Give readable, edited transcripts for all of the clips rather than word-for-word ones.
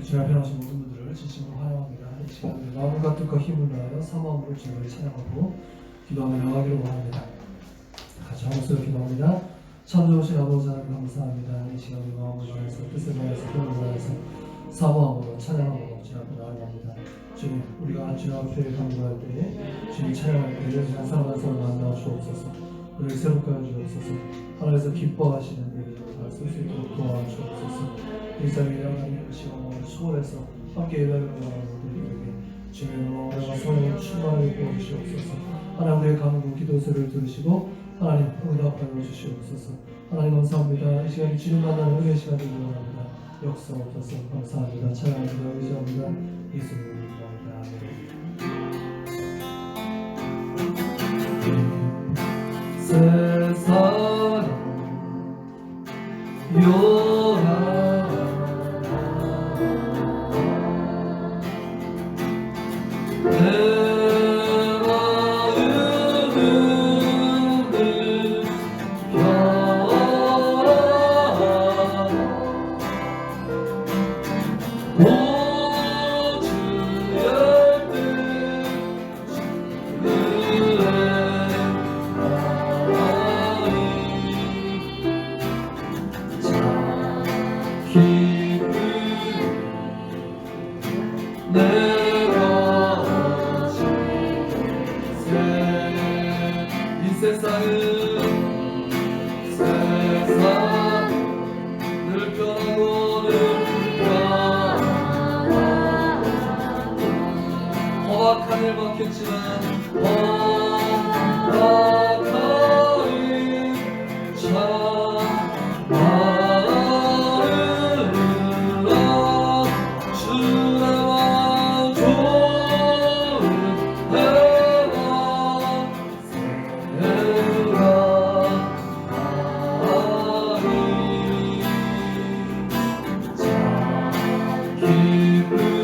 주님 앞에 나오신 모든 분들을 진심으로 환영합니다. 이 시간에 마음과 뜻과 힘을 다하여 사모함으로 주님을 찬양하고 기도하며 나가기를 원합니다. 같이 한 목소리로 기도합니다. 참 좋으신 아버지 하나님 감사합니다. 이 시간에 마음을 다해서 뜻을 다해서 힘을 다해서 사모함으로 찬양함으로 주님 앞에 나아갑니다. 주님, 우리가 주님 앞에 간구할 때에 주님 찬양할 때에 한 사람 한 사람 만나 주옵소서. 우리를 새롭게 하여 주옵소서. 하나님께서 기뻐하시는 일을 쓸 수 있도록 도와주옵소서. 이 자리에 하나님 시간을 초월해서 함께 예배하는 우리들에게 주님의 영광과 성령의 충만을 부어주시옵소서. 하나님 우리의 간구 기도소리를 들으시고 하나님 응답하여 주시옵소서. 하나님 감사합니다. 이 시간이 주님 만나는 은혜의 시간이 되기 원합니다. 역사옵소서. 감사합니다. 찬양합니다. 의지합니다. 예수님을 기도합니다. 세상 하늘 막혔지만 험악하리 참 마음으로 주의 완전을 해라 세라하리 참 기쁜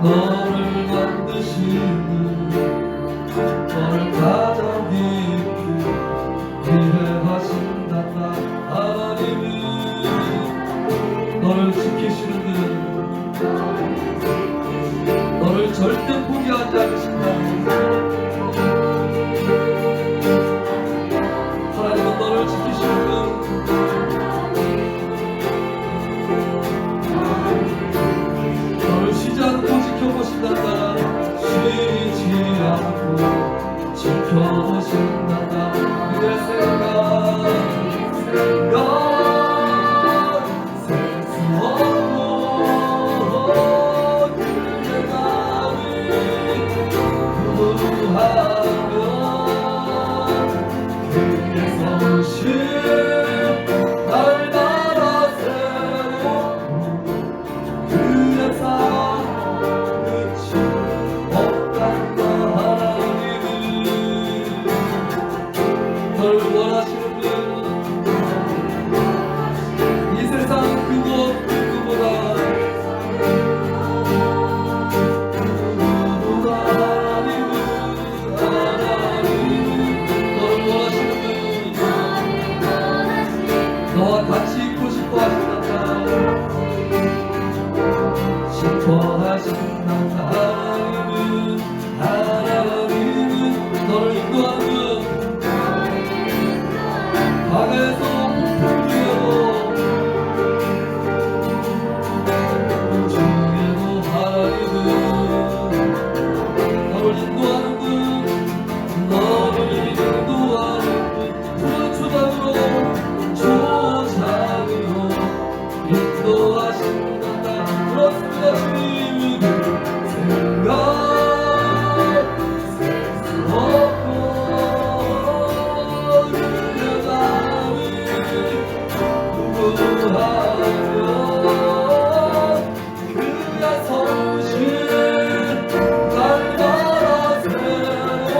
너를 만드시니 너를 가장 깊이 이해하신다. 하나님이 너를 지키시는 분, 너를 절대 포기하지 않으신다. 하나님은 너를 지키시는 분, 너를 쉬지 않고 지켜보신단다. 쉬지 않고 지켜보신단다. 그의 생각 셀수 없고 그의 마음이 구하며 그의 성실 날마다 새롭고 그의 사랑 끝이 없단다. 하나님이 널 원하시는 분, 이 세상 그 누구보다 하나님은 너를 원하시는 분, 너와 같이 있고 싶어 하신단다. 싶어 하신단다. 하나님은 너를 인도하는 분, 강에서 폭풍 위에도 중에도 하나님은 너를 인도하는 분, 너를 인도하는 분, 그 초장으로 인도하신단다. 그렇습니다. 주님은 생각 셀수 없고 그의 마음이 구하며 그의 성실 날마다 새롭고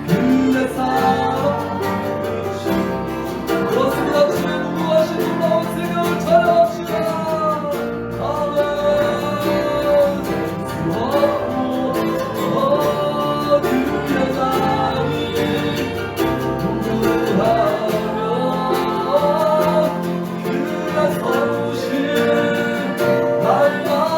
그의 사랑 끝이 그렇습니다. 주님 구하신 놀라운 생명을 찬양합시다. 날마다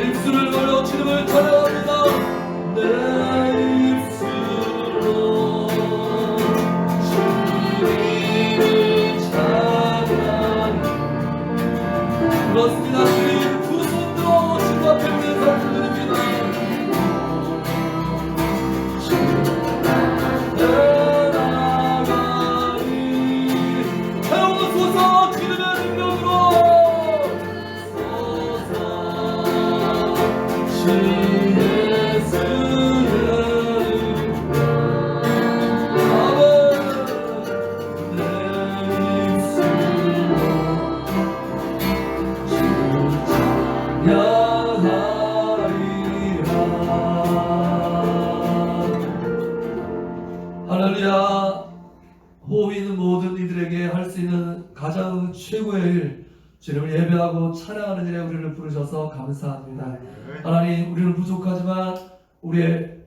입술을 걸어 주님을 찬양합니다. 내 입술로 주님을 찬양해. 그렇습니다. 주님 두 손으로 주님 앞에 인사 드립니다. 할렐루야. 호흡 있는 모든 이들에게 할 수 있는 가장 최고의 일, 주님을 예배하고 찬양하는 일에 우리를 부르셔서 감사합니다. 하나님, 우리는 부족하지만 우리의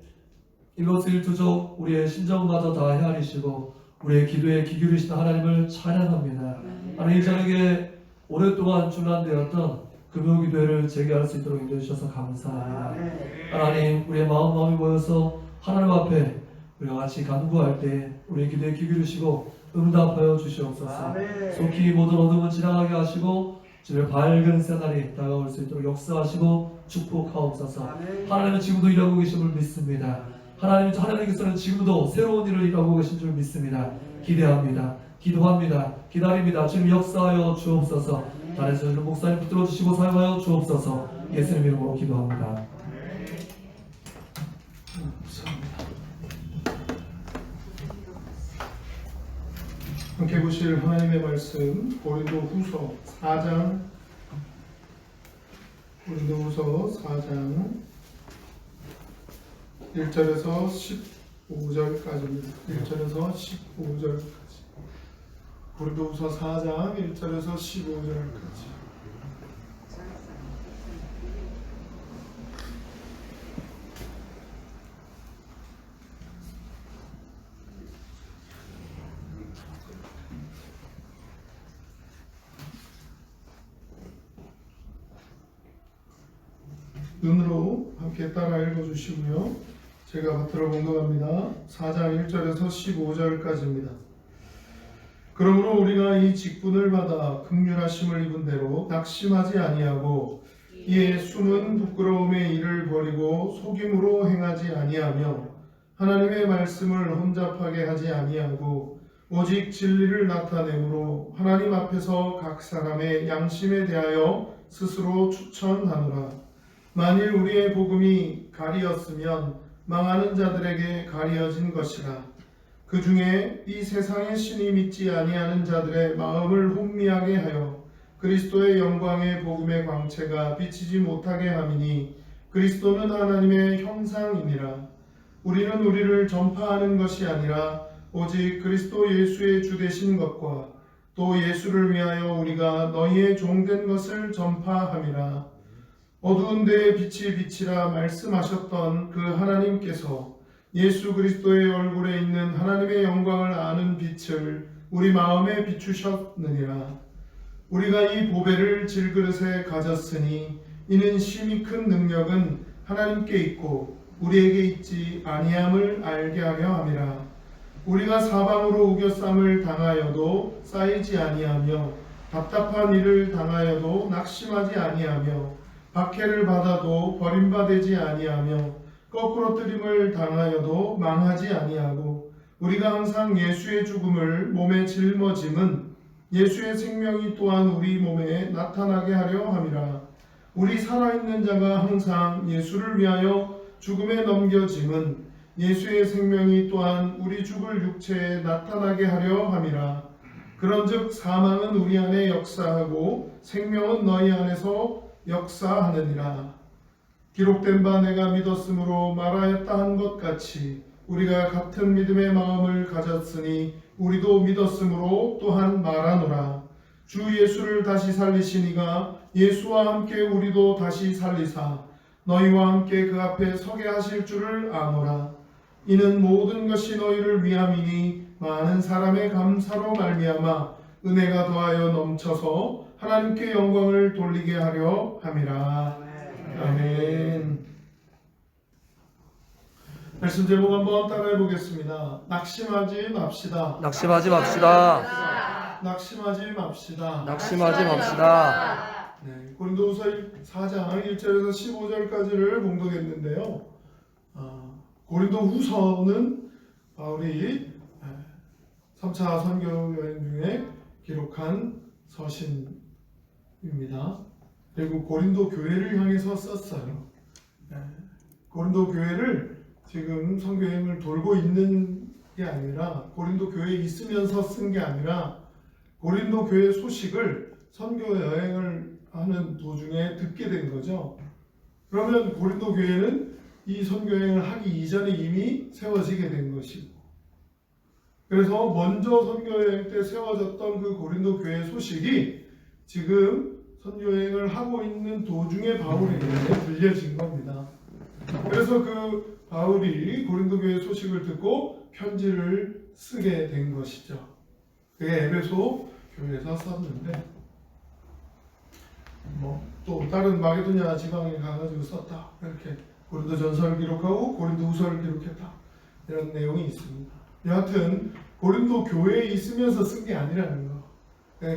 일거수일투족, 우리의 심정마저 다 헤아리시고 우리의 기도에 귀 기울이시는 하나님을 찬양합니다. 하나님, 저에게 오랫동안 중단되었던 금요기도회를 재개할 수 있도록 인도해 주셔서 감사합니다. 하나님, 우리의 마음이 모여서 하나님 앞에 우리가 같이 간구할 때 우리의 기도에 귀 기울이시고 응답하여 주시옵소서. 속히 모든 어둠은 지나가게 하시고 주님의 밝은 새날이 다가올 수 있도록 역사하시고 축복하옵소서. 하나님은 지금도 일하고 계심을 믿습니다. 하나님께서는 지금도 새로운 일을 일하고 계신 줄 믿습니다. 기대합니다. 기도합니다. 기다립니다. 주님 역사하여 주옵소서. 단에서 주는 목사님 붙들어 주시고 사용하여 주옵소서. 예수님 이름으로 기도합니다. 함께 보실 하나님의 말씀 고린도후서 4장 1절에서 15절까지입니다. 1절에서 15절까지. 고린도후서 4장 1절에서 15절까지. 눈으로 함께 따라 읽어주시고요. 제가 받들어 공독합니다. 4장 1절에서 15절까지입니다. 그러므로 우리가 이 직분을 받아 긍휼하심을 입은 대로 낙심하지 아니하고 이에 숨은 부끄러움의 일을 버리고 속임으로 행하지 아니하며 하나님의 말씀을 혼잡하게 하지 아니하고 오직 진리를 나타내므로 하나님 앞에서 각 사람의 양심에 대하여 스스로 추천하노라. 만일 우리의 복음이 가리었으면 망하는 자들에게 가리어진 것이라. 그 중에 이 세상의 신이 믿지 아니하는 자들의 마음을 혼미하게 하여 그리스도의 영광의 복음의 광채가 비치지 못하게 함이니 그리스도는 하나님의 형상이니라. 우리는 우리를 전파하는 것이 아니라 오직 그리스도 예수의 주 되신 것과 또 예수를 위하여 우리가 너희의 종된 것을 전파함이라. 어두운 데에 빛이 비치라 말씀하셨던 그 하나님께서 예수 그리스도의 얼굴에 있는 하나님의 영광을 아는 빛을 우리 마음에 비추셨느니라. 우리가 이 보배를 질그릇에 가졌으니 이는 심히 큰 능력은 하나님께 있고 우리에게 있지 아니함을 알게 하려 함이라. 우리가 사방으로 우겨쌈을 당하여도 쌓이지 아니하며 답답한 일을 당하여도 낙심하지 아니하며 박해를 받아도 버림받지 아니하며 거꾸로 뜨림을 당하여도 망하지 아니하고 우리가 항상 예수의 죽음을 몸에 짊어짐은 예수의 생명이 또한 우리 몸에 나타나게 하려 함이라. 우리 살아있는 자가 항상 예수를 위하여 죽음에 넘겨짐은 예수의 생명이 또한 우리 죽을 육체에 나타나게 하려 함이라. 그런즉 사망은 우리 안에 역사하고 생명은 너희 안에서 역사하느니라. 기록된 바 내가 믿었으므로 말하였다 한 것 같이 우리가 같은 믿음의 마음을 가졌으니 우리도 믿었으므로 또한 말하노라. 주 예수를 다시 살리시니가 예수와 함께 우리도 다시 살리사 너희와 함께 그 앞에 서게 하실 줄을 아노라. 이는 모든 것이 너희를 위함이니 많은 사람의 감사로 말미암아 은혜가 더하여 넘쳐서 하나님께 영광을 돌리게 하려 함이라. 아멘. 말씀 제목 한번 따라해 보겠습니다. 낙심하지 맙시다. 낙심하지 맙시다. 낙심하지 맙시다. 낙심하지 맙시다. 네, 고린도후서 4장 1절에서 15절까지를 봉독했는데요. 고린도후서는 바울이 3차 선교 여행 중에 기록한 서신입니다. 그리고 고린도 교회를 향해서 썼어요. 고린도 교회를 지금 선교 여행을 돌고 있는 게 아니라 고린도 교회에 있으면서 쓴 게 아니라 고린도 교회 소식을 선교 여행을 하는 도중에 듣게 된 거죠. 그러면 고린도 교회는 이 선교 여행을 하기 이전에 이미 세워지게 된 것이고, 그래서 먼저 선교 여행 때 세워졌던 그 고린도 교회 소식이 지금 선교 여행을 하고 있는 도중에 바울에게 들려진 겁니다. 그래서 그 바울이 고린도 교회 소식을 듣고 편지를 쓰게 된 것이죠. 그게 에베소 교회에서 썼는데, 또 다른 마게도냐 지방에 가가지고 썼다, 이렇게 고린도전서를 기록하고 고린도후서를 기록했다, 이런 내용이 있습니다. 여하튼 고린도 교회에 있으면서 쓴 게 아니라는 거.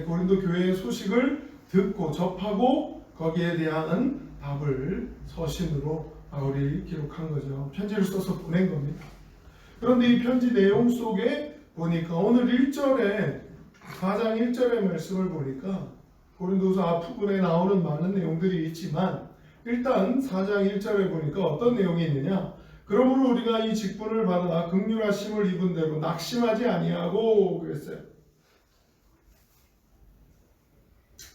고린도 교회의 소식을 듣고 접하고 거기에 대한 답을 서신으로 바울이 기록한 거죠. 편지를 써서 보낸 겁니다. 그런데 이 편지 내용 속에 보니까 오늘 1절에 4장 1절의 말씀을 보니까 고린도서 앞부분에 나오는 많은 내용들이 있지만 일단 4장 1절에 보니까 어떤 내용이 있느냐, 그러므로 우리가 이 직분을 받아 긍휼하심을 입은 대로 낙심하지 아니하고 그랬어요.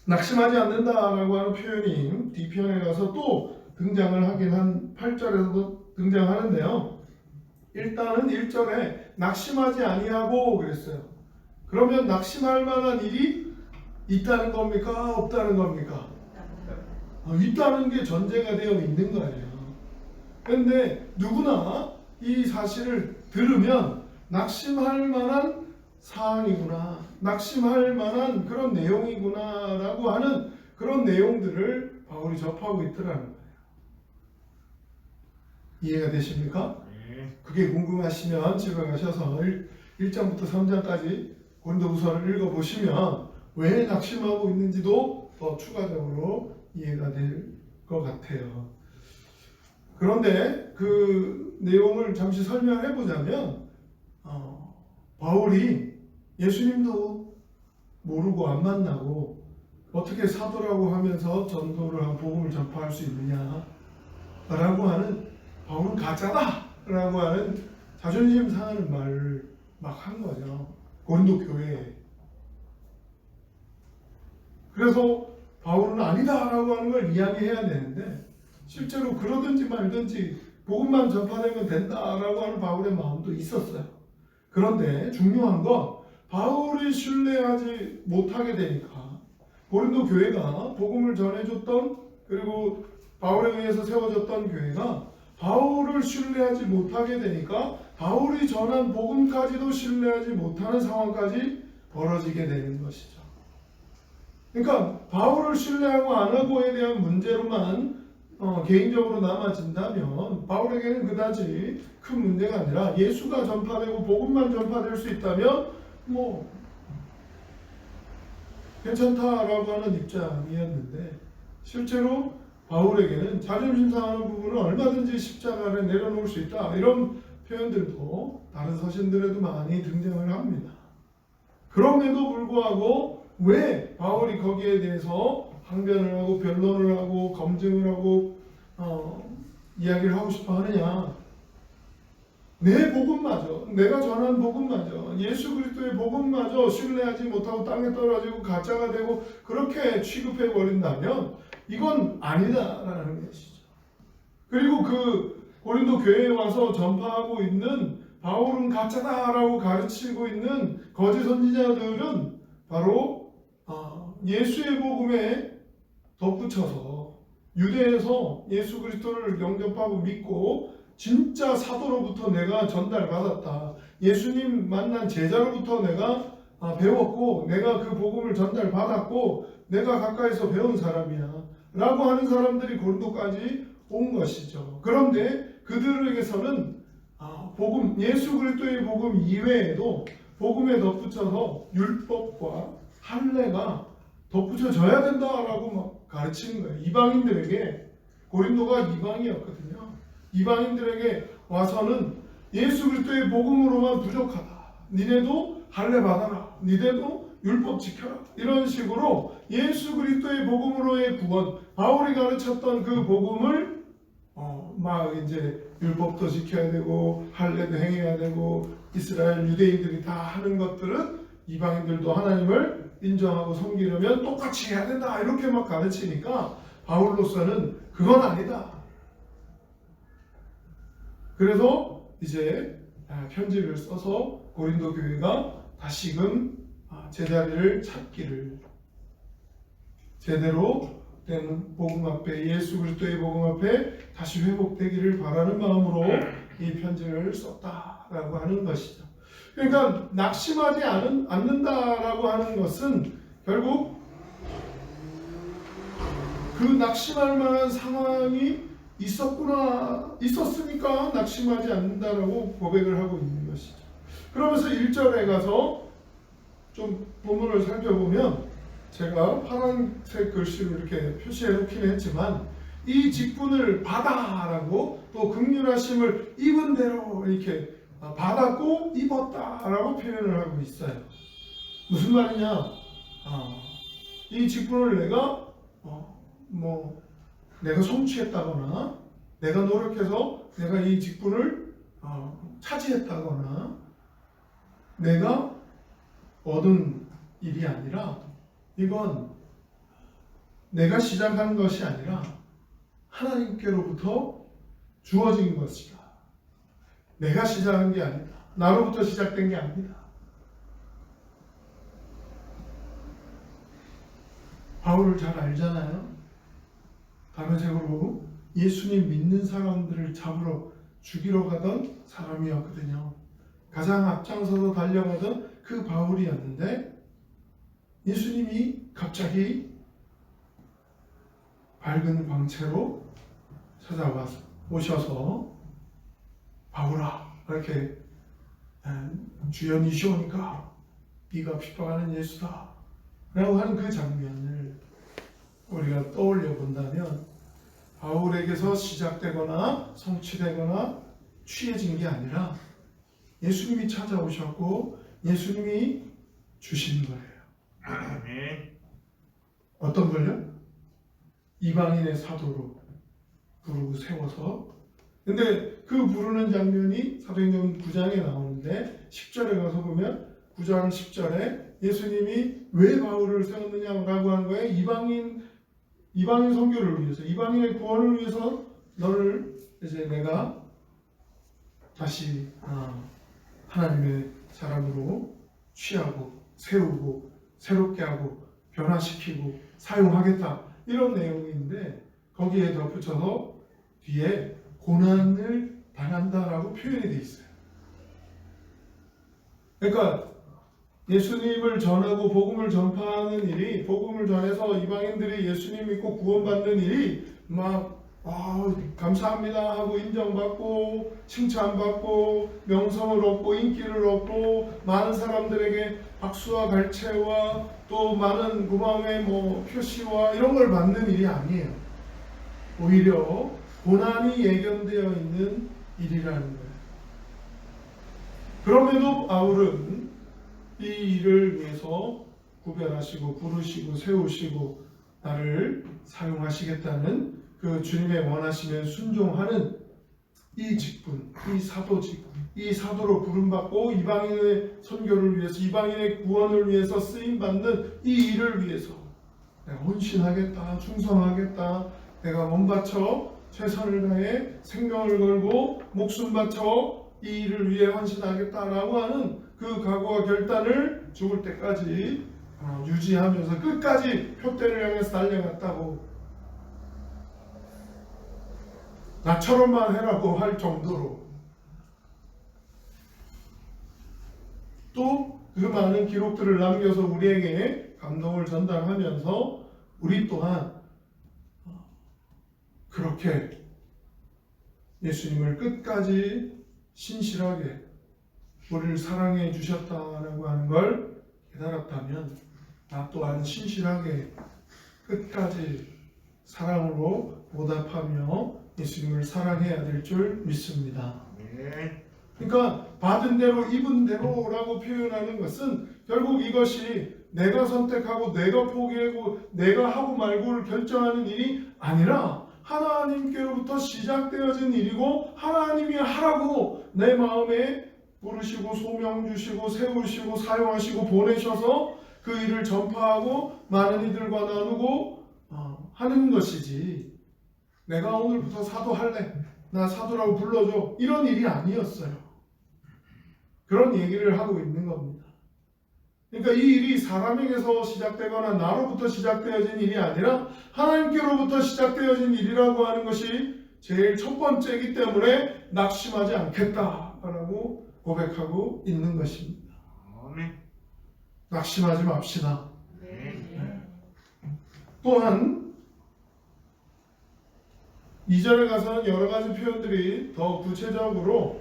낙심하지 않는다라고 하는 표현이 뒤편에 가서 또 등장을 하긴 한 8절에서도 등장하는데요. 일단은 1절에 낙심하지 아니하고 그랬어요. 그러면 낙심할 만한 일이 있다는 겁니까? 없다는 겁니까? 있다는 게 전제가 되어 있는 거예요. 그런데 누구나 이 사실을 들으면 낙심할 만한 사항이구나, 낙심할 만한 그런 내용이구나 라고 하는 그런 내용들을 바울이 접하고 있더라는 거예요. 이해가 되십니까? 그게 궁금하시면 집에 가셔서 1장부터 3장까지 고린도후서를 읽어보시면 왜 낙심하고 있는지도 더 추가적으로 이해가 될 것 같아요. 그런데 그 내용을 잠시 설명해 보자면 바울이 예수님도 모르고 안 만나고 어떻게 사도라고 하면서 전도를 하고 복음을 전파할 수 있느냐 라고 하는, 바울은 가짜다 라고 하는 자존심 상하는 말을 막 한 거죠, 고린도 교회에. 그래서 바울은 아니다 라고 하는 걸 이야기해야 되는데 실제로 그러든지 말든지 복음만 전파되면 된다라고 하는 바울의 마음도 있었어요. 그런데 중요한 건 바울이 신뢰하지 못하게 되니까, 고린도 교회가 복음을 전해줬던, 그리고 바울에 의해서 세워졌던 교회가 바울을 신뢰하지 못하게 되니까 바울이 전한 복음까지도 신뢰하지 못하는 상황까지 벌어지게 되는 것이죠. 그러니까 바울을 신뢰하고 안 하고에 대한 문제로만 개인적으로 남아진다면 바울에게는 그다지 큰 문제가 아니라 예수가 전파되고 복음만 전파될 수 있다면 괜찮다라고 하는 입장이었는데, 실제로 바울에게는 자존심 상하는 부분은 얼마든지 십자가를 내려놓을 수 있다, 이런 표현들도 다른 서신들에도 많이 등장을 합니다. 그럼에도 불구하고 왜 바울이 거기에 대해서 항변을 하고 변론을 하고 검증을 하고 이야기를 하고 싶어 하느냐? 내 복음마저, 내가 전한 복음마저, 예수 그리스도의 복음마저 신뢰하지 못하고 땅에 떨어지고 가짜가 되고 그렇게 취급해 버린다면 이건 아니다라는 것이죠. 그리고 그 고린도 교회에 와서 전파하고 있는 바울은 가짜다라고 가르치고 있는 거짓 선지자들은 바로 예수의 복음에 덧붙여서 유대에서 예수 그리스도를 영접하고 믿고 진짜 사도로부터 내가 전달받았다, 예수님 만난 제자로부터 내가 배웠고 내가 그 복음을 전달받았고 내가 가까이서 배운 사람이야 라고 하는 사람들이 고린도까지 온 것이죠. 그런데 그들에게서는 복음, 예수 그리스도의 복음 이외에도 복음에 덧붙여서 율법과 할례가 덧붙여져야 된다라고 막 가르치는 거예요. 이방인들에게. 고린도가 이방이었거든요. 이방인들에게 와서는 예수 그리스도의 복음으로만 부족하다. 니네도 할례 받아라. 니네도 율법 지켜라. 이런 식으로 예수 그리스도의 복음으로의 구원, 바울이 가르쳤던 그 복음을 막 이제 율법도 지켜야 되고 할례도 행해야 되고 이스라엘 유대인들이 다 하는 것들은 이방인들도 하나님을 인정하고 섬기려면 똑같이 해야 된다. 이렇게 막 가르치니까 바울로서는 그건 아니다. 그래서 이제 편지를 써서 고린도 교회가 다시금 제자리를 찾기를, 제대로 된 복음 앞에, 예수 그리스도의 복음 앞에 다시 회복되기를 바라는 마음으로 이 편지를 썼다라고 하는 것이죠. 그러니까 낙심하지 않는다라고 하는 것은 결국 그 낙심할 만한 상황이 있었으니까 낙심하지 않는다라고 고백을 하고 있는 것이죠. 그러면서 1절에 가서 좀 본문을 살펴보면 제가 파란색 글씨로 이렇게 표시해 놓기는 했지만 이 직분을 받아라고 또 긍휼하심을 입은 대로 이렇게 받았고 입었다라고 표현을 하고 있어요. 무슨 말이냐? 이 직분을 내가 내가 성취했다거나 내가 노력해서 내가 이 직분을 차지했다거나 내가 얻은 일이 아니라 이건 내가 시작한 것이 아니라 하나님께로부터 주어진 것이다. 내가 시작한 게 아니다. 나로부터 시작된 게 아니다. 바울을 잘 알잖아요. 다메섹으로 예수님 믿는 사람들을 잡으러 죽이러 가던 사람이었거든요. 가장 앞장서서 달려가던 그 바울이었는데 예수님이 갑자기 밝은 광채로 찾아와서 오셔서 바울아 이렇게 주연이시오니까 네가 핍박하는 예수다 라고 하는 그 장면을 우리가 떠올려 본다면 바울에게서 시작되거나 성취되거나 취해진 게 아니라 예수님이 찾아오셨고 예수님이 주신 거예요. 아멘. 어떤 걸요? 이방인의 사도로 부르고 세워서. 근데 그 부르는 장면이 사도행전 9장에 나오는데 10절에 가서 보면 9장 10절에 예수님이 왜 바울을 세웠느냐라고 하는 거예요. 이방인 선교를 위해서, 이방인의 구원을 위해서 너를 이제 내가 다시 하나님의 사람으로 취하고 세우고 새롭게 하고 변화시키고 사용하겠다 이런 내용인데 거기에 덧붙여서 뒤에 고난을 당한다라고 표현이 되어 있어요. 그러니까 예수님을 전하고 복음을 전파하는 일이, 복음을 전해서 이방인들이 예수님 믿고 구원받는 일이 막 감사합니다 하고 인정받고 칭찬받고 명성을 얻고 인기를 얻고 많은 사람들에게 박수와 갈채와 또 많은 고마움의 표시와 이런 걸 받는 일이 아니에요. 오히려 고난이 예견되어 있는 일이라는 거예요. 그럼에도 바울은 이 일을 위해서 구별하시고 부르시고 세우시고 나를 사용하시겠다는 그 주님의 원하심에 순종하는 이 직분, 이 사도 직분, 이 사도로 부름받고 이방인의 선교를 위해서, 이방인의 구원을 위해서 쓰임받는 이 일을 위해서 내가 헌신하겠다, 충성하겠다, 내가 몸 바쳐 최선을 다해 생명을 걸고 목숨 바쳐 이 일을 위해 헌신하겠다라고 하는 그 각오와 결단을 죽을 때까지 유지하면서 끝까지 표대를 향해서 달려갔다고, 나처럼만 해라고 할 정도로 또 그 많은 기록들을 남겨서 우리에게 감동을 전달하면서 우리 또한 그렇게 예수님을 끝까지 신실하게 우리를 사랑해 주셨다라고 하는 걸 깨달았다면 나 또한 신실하게 끝까지 사랑으로 보답하며 예수님을 사랑해야 될 줄 믿습니다. 그러니까 받은 대로 입은 대로라고 표현하는 것은 결국 이것이 내가 선택하고 내가 포기하고 내가 하고 말고를 결정하는 일이 아니라 하나님께로부터 시작되어진 일이고 하나님이 하라고 내 마음에 부르시고 소명 주시고 세우시고 사용하시고 보내셔서 그 일을 전파하고 많은 이들과 나누고 하는 것이지 내가 오늘부터 사도할래 나 사도라고 불러줘 이런 일이 아니었어요. 그런 얘기를 하고 있는 겁니다. 그러니까 이 일이 사람에게서 시작되거나 나로부터 시작되어진 일이 아니라 하나님께로부터 시작되어진 일이라고 하는 것이 제일 첫 번째이기 때문에 낙심하지 않겠다라고 고백하고 있는 것입니다. 낙심하지 맙시다. 또한 2절에 가서는 여러 가지 표현들이 더 구체적으로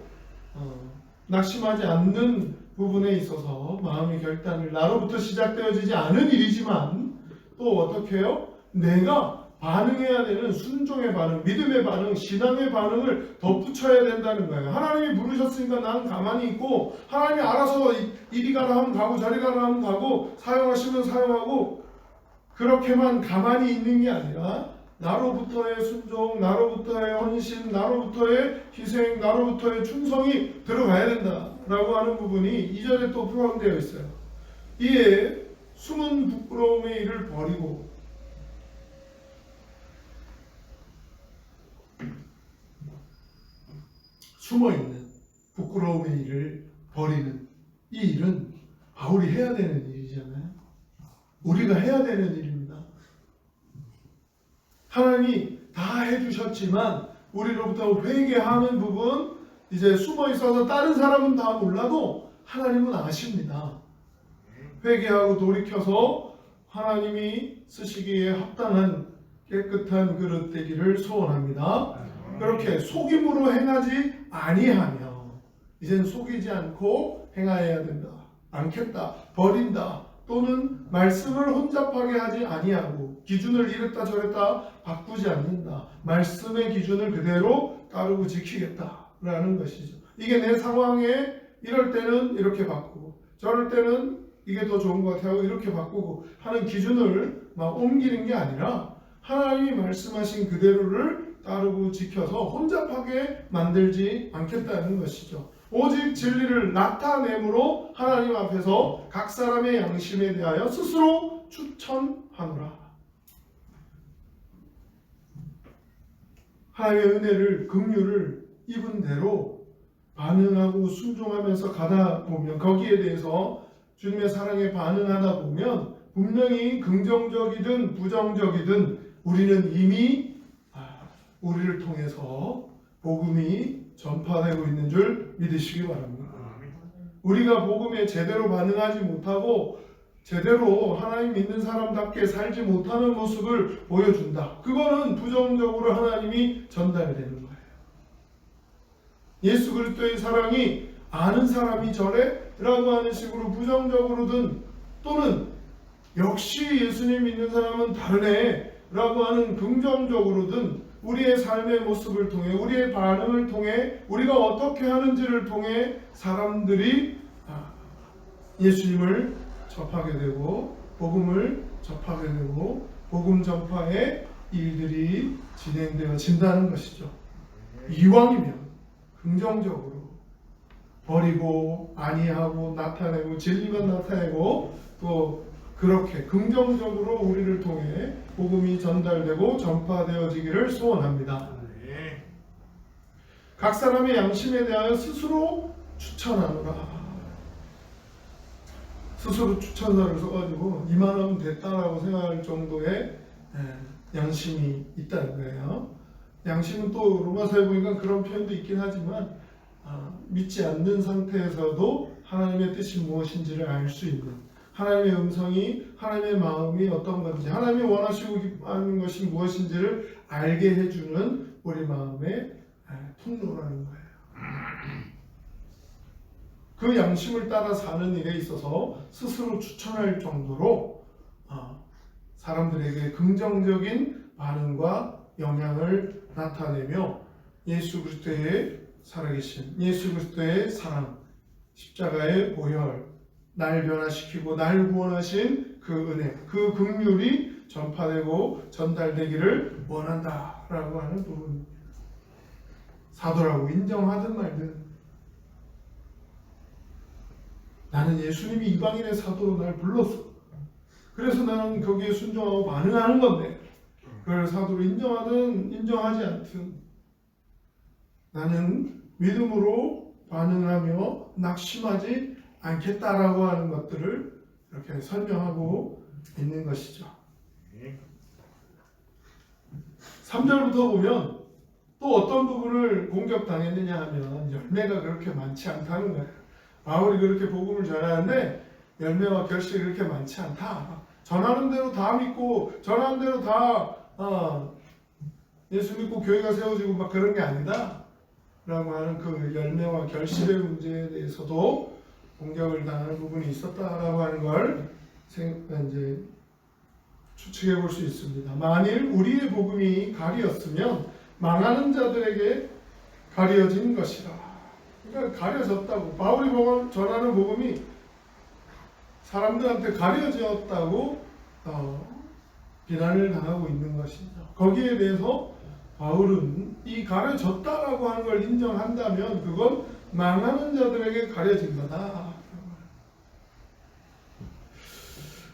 낙심하지 않는 부분에 있어서 마음의 결단을 나로부터 시작되어지지 않은 일이지만 또 어떻게 해요? 내가 반응해야 되는 순종의 반응, 믿음의 반응, 신앙의 반응을 덧붙여야 된다는 거예요. 하나님이 부르셨으니까 나는 가만히 있고 하나님이 알아서 이리 가라 하면 가고 저리 가라 하면 가고 사용하시면 사용하고 그렇게만 가만히 있는 게 아니라 나로부터의 순종, 나로부터의 헌신, 나로부터의 희생, 나로부터의 충성이 들어가야 된다라고 하는 부분이 2절에 또 포함되어 있어요. 이에 숨은 부끄러움의 일을 버리고 숨어있는 부끄러움의 일을 버리는 이 일은 바울이 해야 되는 일이잖아요. 우리가 해야 되는 일입니다. 하나님이 다 해주셨지만 우리로부터 회개하는 부분 이제 숨어있어서 다른 사람은 다 몰라도 하나님은 아십니다. 회개하고 돌이켜서 하나님이 쓰시기에 합당한 깨끗한 그릇 되기를 소원합니다. 그렇게 속임으로 행하지 아니하며 이젠 속이지 않고 행하여야 된다. 않겠다. 버린다. 또는 말씀을 혼잡하게 하지 아니하고 기준을 이랬다 저랬다 바꾸지 않는다. 말씀의 기준을 그대로 따르고 지키겠다라는 것이죠. 이게 내 상황에 이럴 때는 이렇게 바꾸고 저럴 때는 이게 더 좋은 것 같아요. 이렇게 바꾸고 하는 기준을 막 옮기는 게 아니라 하나님이 말씀하신 그대로를 따르고 지켜서 혼잡하게 만들지 않겠다는 것이죠. 오직 진리를 나타내므로 하나님 앞에서 각 사람의 양심에 대하여 스스로 추천하노라. 하나님의 은혜를 긍휼을 입은 대로 반응하고 순종하면서 가다 보면 거기에 대해서 주님의 사랑에 반응하다 보면 분명히 긍정적이든 부정적이든 우리는 이미 우리를 통해서 복음이 전파되고 있는 줄 믿으시기 바랍니다. 우리가 복음에 제대로 반응하지 못하고 제대로 하나님 믿는 사람답게 살지 못하는 모습을 보여준다. 그거는 부정적으로 하나님이 전달되는 거예요. 예수 그리스도의 사랑이 아는 사람이 저래? 라고 하는 식으로 부정적으로든 또는 역시 예수님 믿는 사람은 다르네 라고 하는 긍정적으로든 우리의 삶의 모습을 통해 우리의 반응을 통해 우리가 어떻게 하는지를 통해 사람들이 예수님을 접하게 되고 복음을 접하게 되고 복음 전파의 일들이 진행되어진다는 것이죠. 이왕이면 긍정적으로 버리고 아니하고 나타내고 진리만 나타내고 또 그렇게 긍정적으로 우리를 통해 복음이 전달되고 전파되어지기를 소원합니다. 각 사람의 양심에 대하여 스스로 추천하노라. 스스로 추천서를 써가지고 이만하면 됐다라고 생각할 정도의 양심이 있다는 거예요. 양심은 또 로마서에 보니까 그런 표현도 있긴 하지만 믿지 않는 상태에서도 하나님의 뜻이 무엇인지를 알 수 있는 하나님의 음성이 하나님의 마음이 어떤 건지 하나님이 원하시고 기뻐하는 것이 무엇인지를 알게 해주는 우리 마음의 통로라는 거예요. 그 양심을 따라 사는 일에 있어서 스스로 추천할 정도로 사람들에게 긍정적인 반응과 영향을 나타내며 예수 그리스도의 살아계신 예수 그리스도의 사랑, 십자가의 보혈, 날 변화시키고 날 구원하신 그 은혜, 그 긍휼이 전파되고 전달되기를 원한다라고 하는 부분입니다. 사도라고 인정하든 말든 나는 예수님이 이방인의 사도로 날 불렀어. 그래서 나는 거기에 순종하고 반응하는 건데 그걸 사도로 인정하든 인정하지 않든 나는 믿음으로 반응하며 낙심하지 않겠다라고 하는 것들을 이렇게 설명하고 있는 것이죠. 3절부터 보면 또 어떤 부분을 공격당했느냐 하면 열매가 그렇게 많지 않다는 거예요. 바울이 그렇게 복음을 전하는데 열매와 결실이 그렇게 많지 않다. 전하는 대로 다 믿고 전하는 대로 다 예수 믿고 교회가 세워지고 막 그런 게 아니다 라고 하는 그 열매와 결실의 문제에 대해서도 공격을 당하는 부분이 있었다라고 하는 걸 이제 추측해 볼 수 있습니다. 만일 우리의 복음이 가리었으면 망하는 자들에게 가려진 것이라. 그러니까 가려졌다고. 바울이 전하는 복음이 사람들한테 가려졌다고 비난을 당하고 있는 것이죠. 거기에 대해서 바울은 이 가려졌다라고 하는 걸 인정한다면 그건 망하는 자들에게 가려진 거다.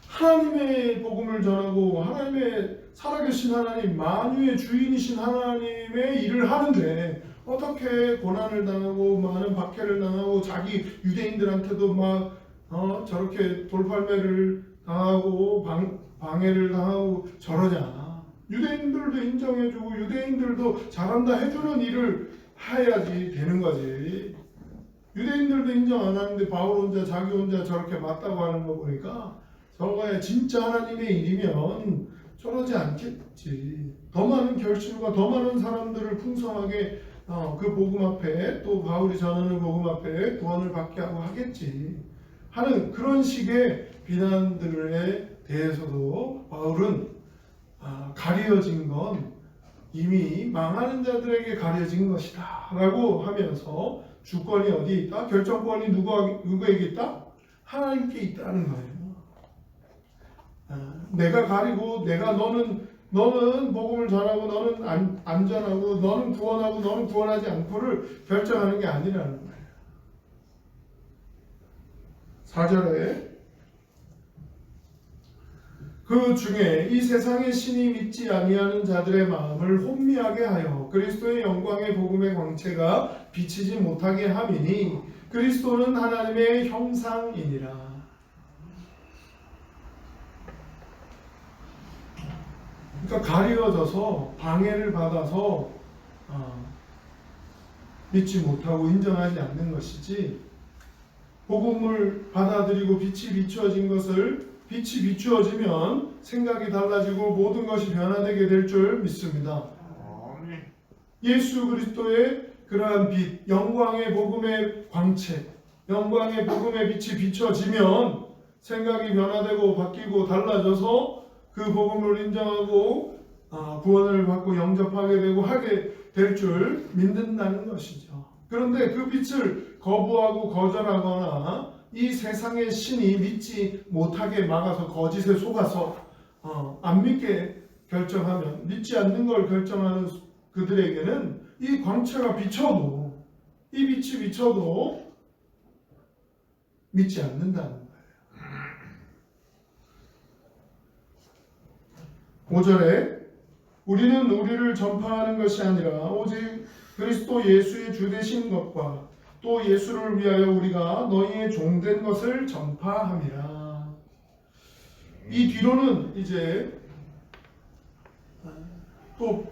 하나님의 복음을 전하고 하나님의 살아계신 하나님, 만유의 주인이신 하나님의 일을 하는데 어떻게 고난을 당하고 많은 박해를 당하고 자기 유대인들한테도 막 저렇게 돌팔매를 당하고 방해를 당하고 저러냐. 유대인들도 인정해주고 유대인들도 잘한다 해주는 일을 해야지 되는 거지. 유대인들도 인정 안 하는데 바울 혼자 자기 혼자 저렇게 맞다고 하는 거 보니까 저거야 진짜 하나님의 일이면 저러지 않겠지. 더 많은 결실과 더 많은 사람들을 풍성하게 그 복음 앞에 또 바울이 전하는 복음 앞에 구원을 받게 하고 하겠지 하는 그런 식의 비난들에 대해서도 바울은 가려진 건 이미 망하는 자들에게 가려진 것이다 라고 하면서 주권이 어디 있다? 결정권이 누구에게 있다? 하나님께 있다는 거예요. 내가 가리고 너는 복음을 전하고 너는 안 전하고 너는 구원하고 너는 구원하지 않고를 결정하는 게 아니라는 거예요. 4절에 그 중에 이 세상의 신이 믿지 아니하는 자들의 마음을 혼미하게 하여 그리스도의 영광의 복음의 광채가 비치지 못하게 함이니 그리스도는 하나님의 형상이니라. 그러니까 가려져서 방해를 받아서 믿지 못하고 인정하지 않는 것이지 복음을 받아들이고 빛이 비추어진 것을 빛이 비추어지면 생각이 달라지고 모든 것이 변화되게 될 줄 믿습니다. 예수 그리스도의 그러한 빛, 영광의 복음의 광채, 영광의 복음의 빛이 비춰지면 생각이 변화되고 바뀌고 달라져서 그 복음을 인정하고 구원을 받고 영접하게 되고 하게 될 줄 믿는다는 것이죠. 그런데 그 빛을 거부하고 거절하거나 이 세상의 신이 믿지 못하게 막아서 거짓에 속아서 안 믿게 결정하면 믿지 않는 걸 결정하는 그들에게는 이 광채가 비춰도 이 빛이 비춰도 믿지 않는다는 거예요. 5절에 우리는 우리를 전파하는 것이 아니라 오직 그리스도 예수의 주 되신 것과 또 예수를 위하여 우리가 너희의 종된 것을 전파함이라. 이 뒤로는 이제 또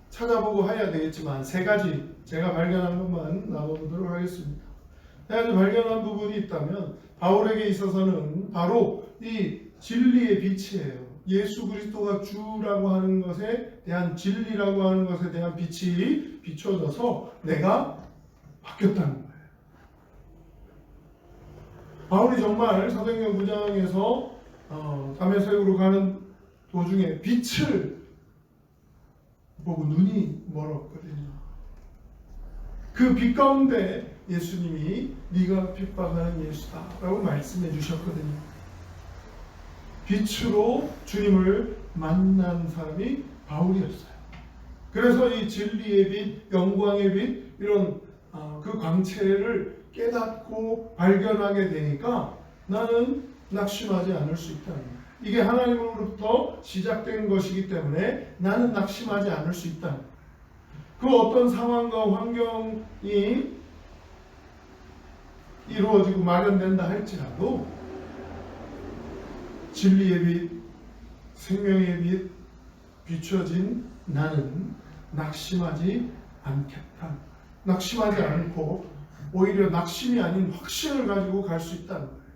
찾아보고 해야 되겠지만 세 가지 제가 발견한 것만 나눠보도록 하겠습니다. 세 가지 발견한 부분이 있다면 바울에게 있어서는 바로 이 진리의 빛이에요. 예수 그리스도가 주라고 하는 것에 대한 진리라고 하는 것에 대한 빛이 비춰져서 내가 바뀌었다는 거예요. 바울이 정말 사도행전 9장에서 다메섹으로 가는 도중에 빛을 보고 눈이 멀었거든요. 그 빛 가운데 예수님이 네가 핍박하는 예수다 라고 말씀해 주셨거든요. 빛으로 주님을 만난 사람이 바울이었어요. 그래서 이 진리의 빛, 영광의 빛 이런 그 광채를 깨닫고 발견하게 되니까 나는 낙심하지 않을 수 있다는 거예요. 이게 하나님으로부터 시작된 것이기 때문에 나는 낙심하지 않을 수 있다는 거예요. 그 어떤 상황과 환경이 이루어지고 마련된다 할지라도 진리의 빛, 생명의 빛 비춰진 나는 낙심하지 않겠다. 낙심하지 않고 오히려 낙심이 아닌 확신을 가지고 갈 수 있다는 거예요.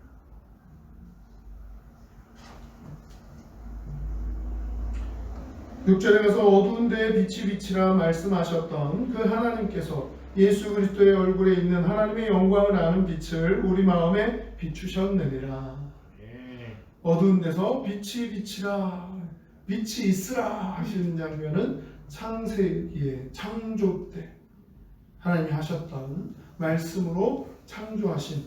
육절에 가서 어두운 데에 빛이 비치라 말씀하셨던 그 하나님께서 예수 그리스도의 얼굴에 있는 하나님의 영광을 아는 빛을 우리 마음에 비추셨느니라. 어두운 데서 빛이 비치라, 빛이 있으라 하시는 장면은 창세기에 창조 때 하나님이 하셨던 말씀으로 창조하신,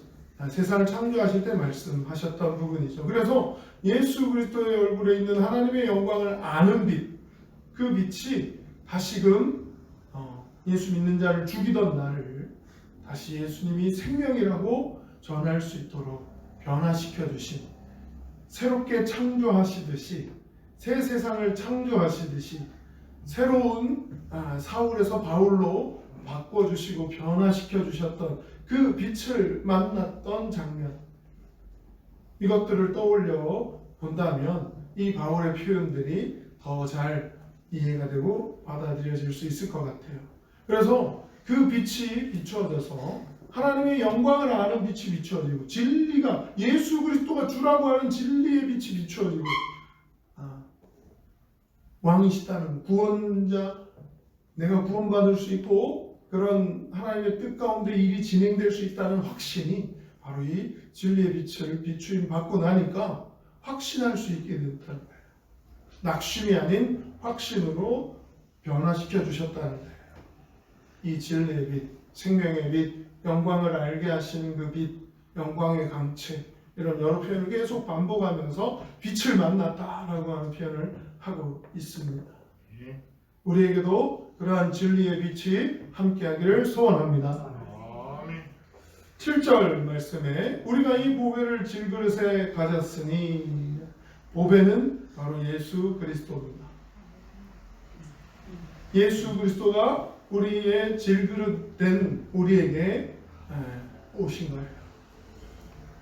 세상을 창조하실 때 말씀하셨던 부분이죠. 그래서 예수 그리스도의 얼굴에 있는 하나님의 영광을 아는 빛, 그 빛이 다시금 예수 믿는 자를 죽이던 나를 다시 예수님이 생명이라고 전할 수 있도록 변화시켜 주신, 새롭게 창조하시듯이, 새 세상을 창조하시듯이 새로운 사울에서 바울로 바꿔주시고 변화시켜 주셨던 그 빛을 만났던 장면, 이것들을 떠올려 본다면 이 바울의 표현들이 더 잘 이해가 되고 받아들여질 수 있을 것 같아요. 그래서 그 빛이 비추어져서 하나님의 영광을 아는 빛이 비추어지고, 진리가 예수 그리스도가 주라고 하는 진리의 빛이 비추어지고, 왕이시다는 구원자, 내가 구원받을 수 있고 그런 하나님의 뜻 가운데 일이 진행될 수 있다는 확신이 바로 이 진리의 빛을 비추임 받고 나니까 확신할 수 있게 된다는 거예요. 낙심이 아닌 확신으로 변화시켜 주셨다는 거예요. 이 진리의 빛, 생명의 빛, 영광을 알게 하시는 그 빛, 영광의 강체, 이런 여러 표현을 계속 반복하면서 빛을 만났다라고 하는 표현을 하고 있습니다. 우리에게도 그러한 진리의 빛이 함께하기를 소원합니다. 7절 말씀에 우리가 이 보배를 질그릇에 가졌으니, 보배는 바로 예수 그리스도입니다. 예수 그리스도가 우리의 질그릇 된 우리에게 오신 거예요.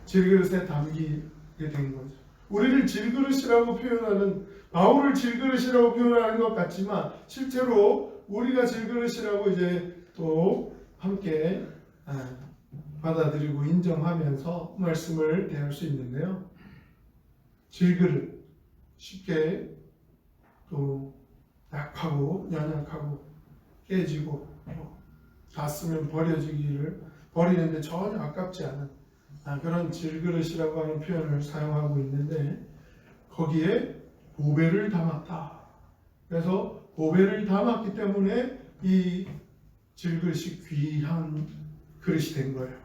질그릇에 담기게 된 거죠. 우리를 질그릇이라고 표현하는, 바울을 질그릇이라고 표현하는 것 같지만 실제로 우리가 질그릇이라고 이제 또 함께 받아들이고 인정하면서 말씀을 대할 수 있는데요. 질그릇, 쉽게 또 약하고 연약하고 깨지고 다 쓰면 버리는데 전혀 아깝지 않은 그런 질그릇이라고 하는 표현을 사용하고 있는데, 거기에 보배를 담았다. 그래서 보배를 담았기 때문에 이 질그릇이 귀한 그릇이 된 거예요.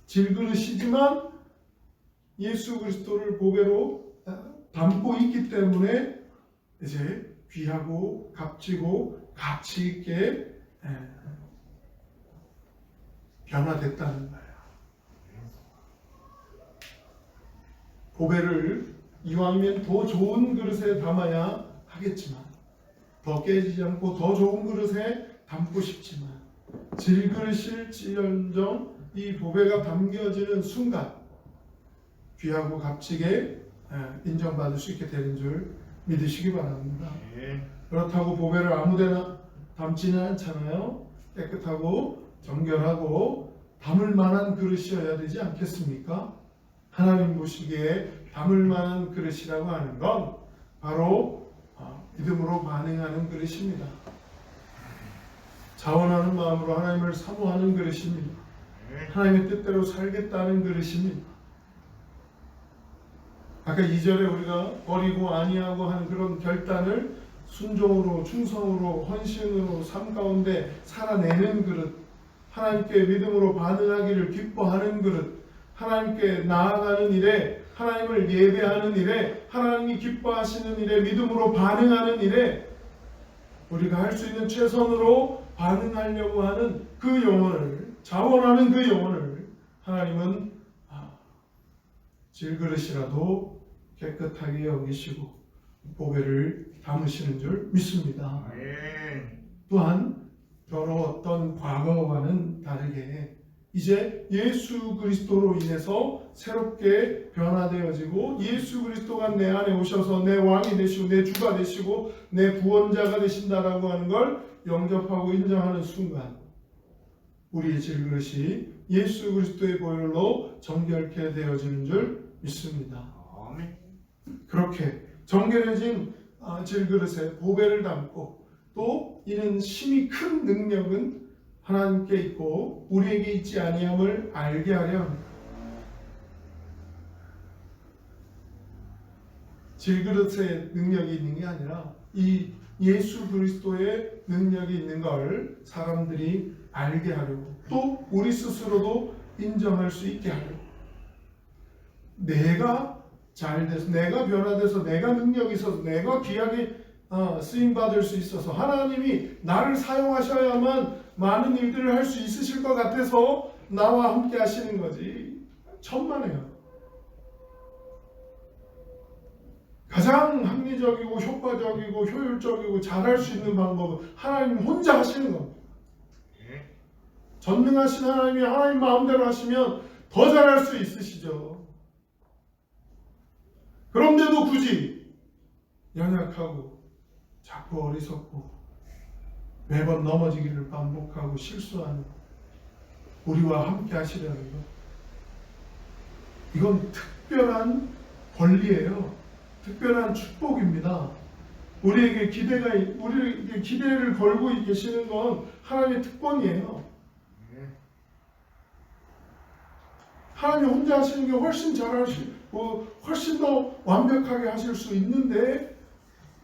질그릇이지만 예수 그리스도를 보배로 담고 있기 때문에 이제 귀하고 값지고 가치 있게 변화됐다는 거예요. 보배를 이왕이면 더 좋은 그릇에 담아야 하겠지만, 더 깨지지 않고 더 좋은 그릇에 담고 싶지만, 질그릇일지언정 이 보배가 담겨지는 순간 귀하고 값지게 인정받을 수 있게 되는 줄 믿으시기 바랍니다. 그렇다고 보배를 아무데나 담지는 않잖아요. 깨끗하고 정결하고 담을 만한 그릇이어야 되지 않겠습니까? 하나님 보시기에 담을 만한 그릇이라고 하는 건 바로 믿음으로 반응하는 그릇입니다. 자원하는 마음으로 하나님을 사모하는 그릇입니다. 하나님의 뜻대로 살겠다는 그릇입니다. 아까 2절에 우리가 버리고 아니하고 하는 그런 결단을 순종으로, 충성으로, 헌신으로 삶 가운데 살아내는 그릇, 하나님께 믿음으로 반응하기를 기뻐하는 그릇, 하나님께 나아가는 일에, 하나님을 예배하는 일에, 하나님이 기뻐하시는 일에 믿음으로 반응하는 일에 우리가 할 수 있는 최선으로 반응하려고 하는 그 영혼을, 자원하는 그 영혼을 하나님은 질그릇이라도 깨끗하게 여기시고 보배를 담으시는 줄 믿습니다. 또한 여러 어떤 과거와는 다르게 이제 예수 그리스도로 인해서 새롭게 변화되어지고 예수 그리스도가 내 안에 오셔서 내 왕이 되시고 내 주가 되시고 내 구원자가 되신다라고 하는 걸 영접하고 인정하는 순간 우리의 질그릇이 예수 그리스도의 보혈로 정결케 되어지는 줄 믿습니다. 그렇게 정결해진 질그릇에 보배를 담고 또 이는 심히 큰 능력은 하나님께 있고 우리에게 있지 아니함을 알게 하려 합니다. 질그릇에 능력이 있는 게 아니라 이 예수 그리스도의 능력이 있는 걸 사람들이 알게 하려고 또 우리 스스로도 인정할 수 있게 하려고 내가 잘 돼서 내가 변화돼서 내가 능력이 있어서 내가 귀하게 쓰임받을 수 있어서 하나님이 나를 사용하셔야만 많은 일들을 할 수 있으실 것 같아서 나와 함께 하시는 거지. 천만에요. 가장 합리적이고 효과적이고 효율적이고 잘할 수 있는 방법은 하나님 혼자 하시는 겁니다. 전능하신 하나님이 하나님 마음대로 하시면 더 잘할 수 있으시죠. 그런데도 굳이 연약하고 자꾸 어리석고 매번 넘어지기를 반복하고 실수하는 우리와 함께 하시려는 것, 이건 특별한 권리예요. 특별한 축복입니다. 우리에게 기대를 걸고 계시는 건 하나님의 특권이에요. 하나님 혼자 하시는 게 훨씬 잘하시고 훨씬 더 완벽하게 하실 수 있는데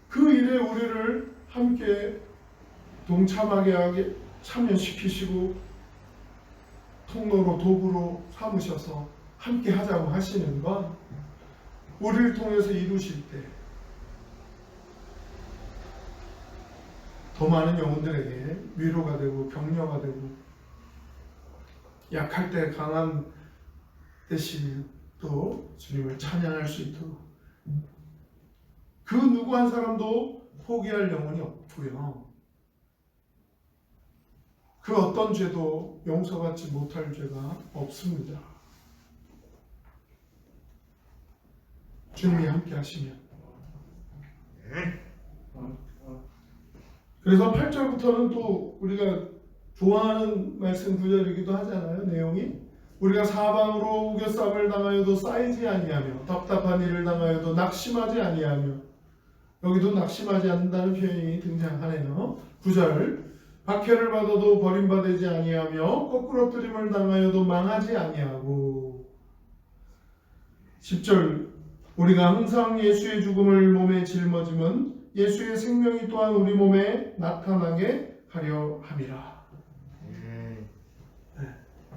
그 일에 우리를 함께 동참하게 하게 참여시키시고 통로로 도구로 삼으셔서 함께 하자고 하시는 건 우리를 통해서 이루실 때 더 많은 영혼들에게 위로가 되고 격려가 되고 약할 때 강한 대신 또 주님을 찬양할 수 있도록 그 누구 한 사람도 포기할 영혼이 없고요. 그 어떤 죄도 용서받지 못할 죄가 없습니다. 주님이 함께 하시면. 그래서 8절부터는 또 우리가 좋아하는 말씀 구절이기도 하잖아요. 내용이 우리가 사방으로 우겨쌈을 당하여도 쌓이지 아니하며 답답한 일을 당하여도 낙심하지 아니하며, 여기도 낙심하지 않는다는 표현이 등장하네요. 9절 박해를 받아도 버림받지 아니하며 거꾸러뜨림을 당하여도 망하지 아니하고, 10절 우리가 항상 예수의 죽음을 몸에 짊어짐은 예수의 생명이 또한 우리 몸에 나타나게 하려 함이라.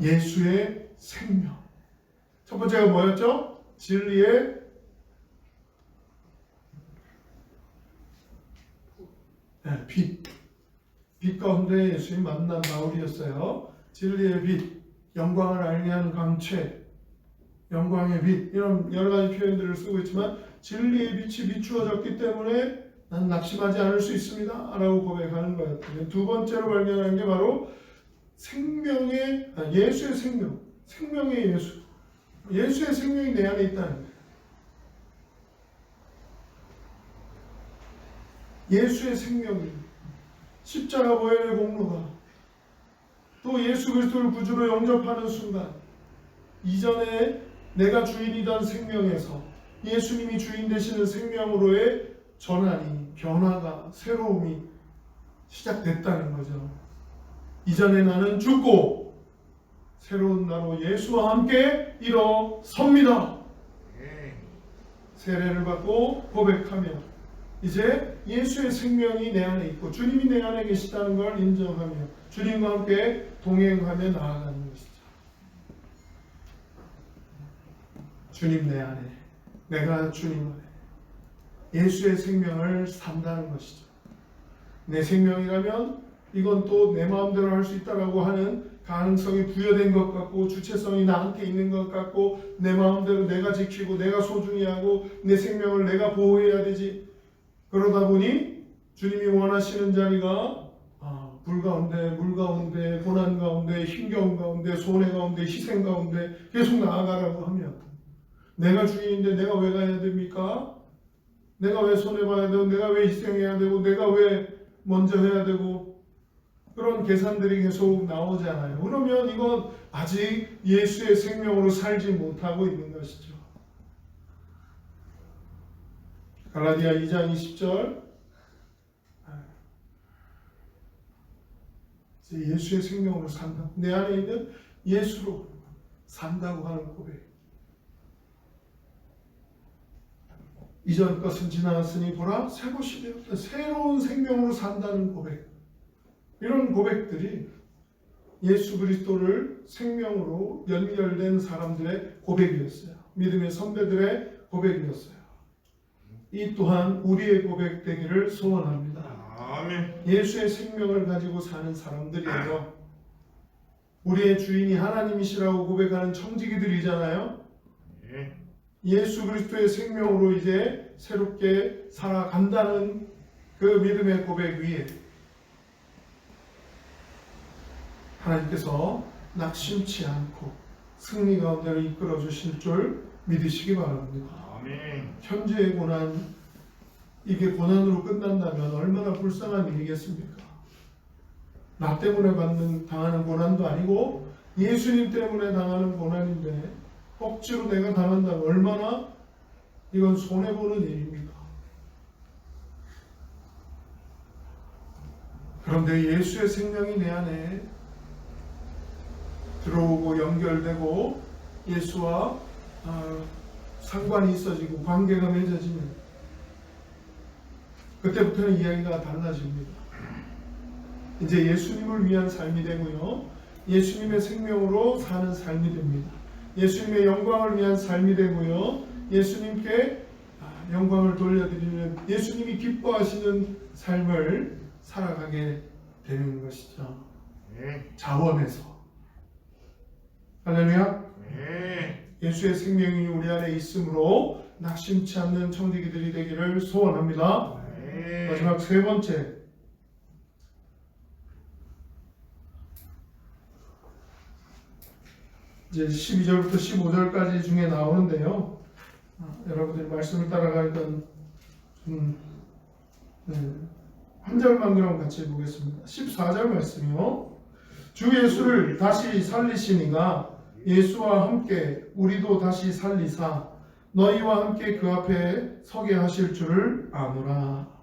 예수의 생명. 첫 번째가 뭐였죠? 진리의 빛. 빛 가운데 예수님 만난 바울이었어요. 진리의 빛, 영광을 알게 하는 광채, 영광의 빛, 이런 여러 가지 표현들을 쓰고 있지만 진리의 빛이 비추어졌기 때문에 난 낙심하지 않을 수 있습니다 라고 고백하는 거예요. 두 번째로 발견하는 게 바로 예수의 생명, 생명의 예수, 예수의 생명이 내 안에 있다는 거예요. 예수의 생명이, 십자가 보혈의 공로가, 또 예수 그리스도를 구주로 영접하는 순간 이전에 내가 주인이던 생명에서 예수님이 주인 되시는 생명으로의 전환이, 변화가, 새로움이 시작됐다는 거죠. 이전에 나는 죽고 새로운 나로 예수와 함께 일어섭니다. 세례를 받고 고백하며 이제 예수의 생명이 내 안에 있고 주님이 내 안에 계시다는 걸 인정하며 주님과 함께 동행하며 나아가는 것이죠. 주님 내 안에, 내가 주님 안에 예수의 생명을 산다는 것이죠. 내 생명이라면 이건 또 내 마음대로 할 수 있다라고 하는 가능성이 부여된 것 같고 주체성이 나한테 있는 것 같고 내 마음대로 내가 지키고 내가 소중히 하고 내 생명을 내가 보호해야 되지. 그러다 보니 주님이 원하시는 자리가 불 가운데, 물 가운데, 고난 가운데, 힘겨움 가운데, 손해 가운데, 희생 가운데 계속 나아가라고 하면 내가 주인인데 내가 왜 가야 됩니까? 내가 왜 손해봐야 되고 내가 왜 희생해야 되고 내가 왜 먼저 해야 되고 그런 계산들이 계속 나오잖아요. 그러면 이건 아직 예수의 생명으로 살지 못하고 있는 것이죠. 갈라디아 2장 20절 예수의 생명으로 산다. 내 안에 있는 예수로 산다고 하는 고백. 이전 것은 지나갔으니 보라 새 것이 되었다. 새로운 생명으로 산다는 고백. 이런 고백들이 예수 그리스도를 생명으로 연결된 사람들의 고백이었어요. 믿음의 선배들의 고백이었어요. 이 또한 우리의 고백 되기를 소원합니다. 아멘. 예수의 생명을 가지고 사는 사람들이에요. 우리의 주인이 하나님이시라고 고백하는 청지기들이잖아요. 예수 그리스도의 생명으로 이제 새롭게 살아간다는 그 믿음의 고백 위에 하나님께서 낙심치 않고 승리 가운데로 이끌어 주실 줄 믿으시기 바랍니다. 아멘. 현재의 고난, 이게 고난으로 끝난다면 얼마나 불쌍한 일이겠습니까? 나 때문에 당하는 고난도 아니고 예수님 때문에 당하는 고난인데 억지로 내가 당한다면 얼마나 이건 손해보는 일입니까? 그런데 예수의 생명이 내 안에 들어오고 연결되고 예수와 상관이 있어지고 관계가 맺어지면 그때부터는 이야기가 달라집니다. 이제 예수님을 위한 삶이 되고요. 예수님의 생명으로 사는 삶이 됩니다. 예수님의 영광을 위한 삶이 되고요. 예수님께 영광을 돌려드리는 예수님이 기뻐하시는 삶을 살아가게 되는 것이죠. 자원에서. 할렐루야. 예수의 생명이 우리 안에 있으므로 낙심치 않는 청지기들이 되기를 소원합니다. 마지막 세 번째, 이제 12절부터 15절까지 중에 나오는데요. 여러분들이 말씀을 따라가니까 한 절만 그럼 같이 보겠습니다. 14절 말씀이요. 주 예수를 다시 살리시니가 예수와 함께 우리도 다시 살리사 너희와 함께 그 앞에 서게 하실 줄을 아노라.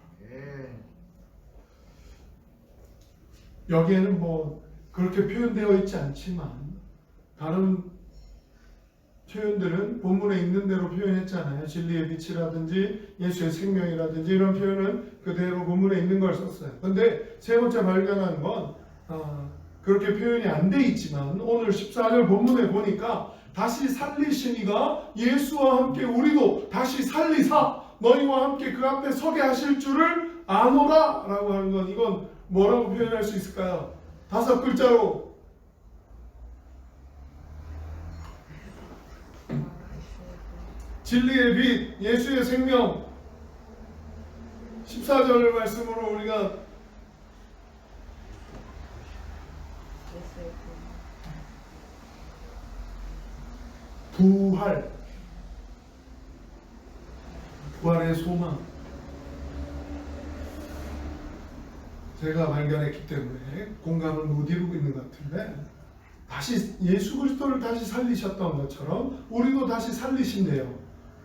여기에는 뭐 그렇게 표현되어 있지 않지만 다른 표현들은 본문에 있는 대로 표현했잖아요. 진리의 빛이라든지 예수의 생명이라든지 이런 표현은 그대로 본문에 있는 걸 썼어요. 근데 세 번째 발견한 건 그렇게 표현이 안 돼 있지만 오늘 14절 본문에 보니까 다시 살리시니가 예수와 함께 우리도 다시 살리사 너희와 함께 그 앞에 서게 하실 줄을 아노라 라고 하는 건 이건 뭐라고 표현할 수 있을까요? 5글자로 진리의 빛, 예수의 생명. 14절 말씀으로 우리가 부활의 소망. 제가 발견했기 때문에 공감을 못 이루고 있는 것 같은데 다시 예수 그리스도를 다시 살리셨던 것처럼 우리도 다시 살리신대요.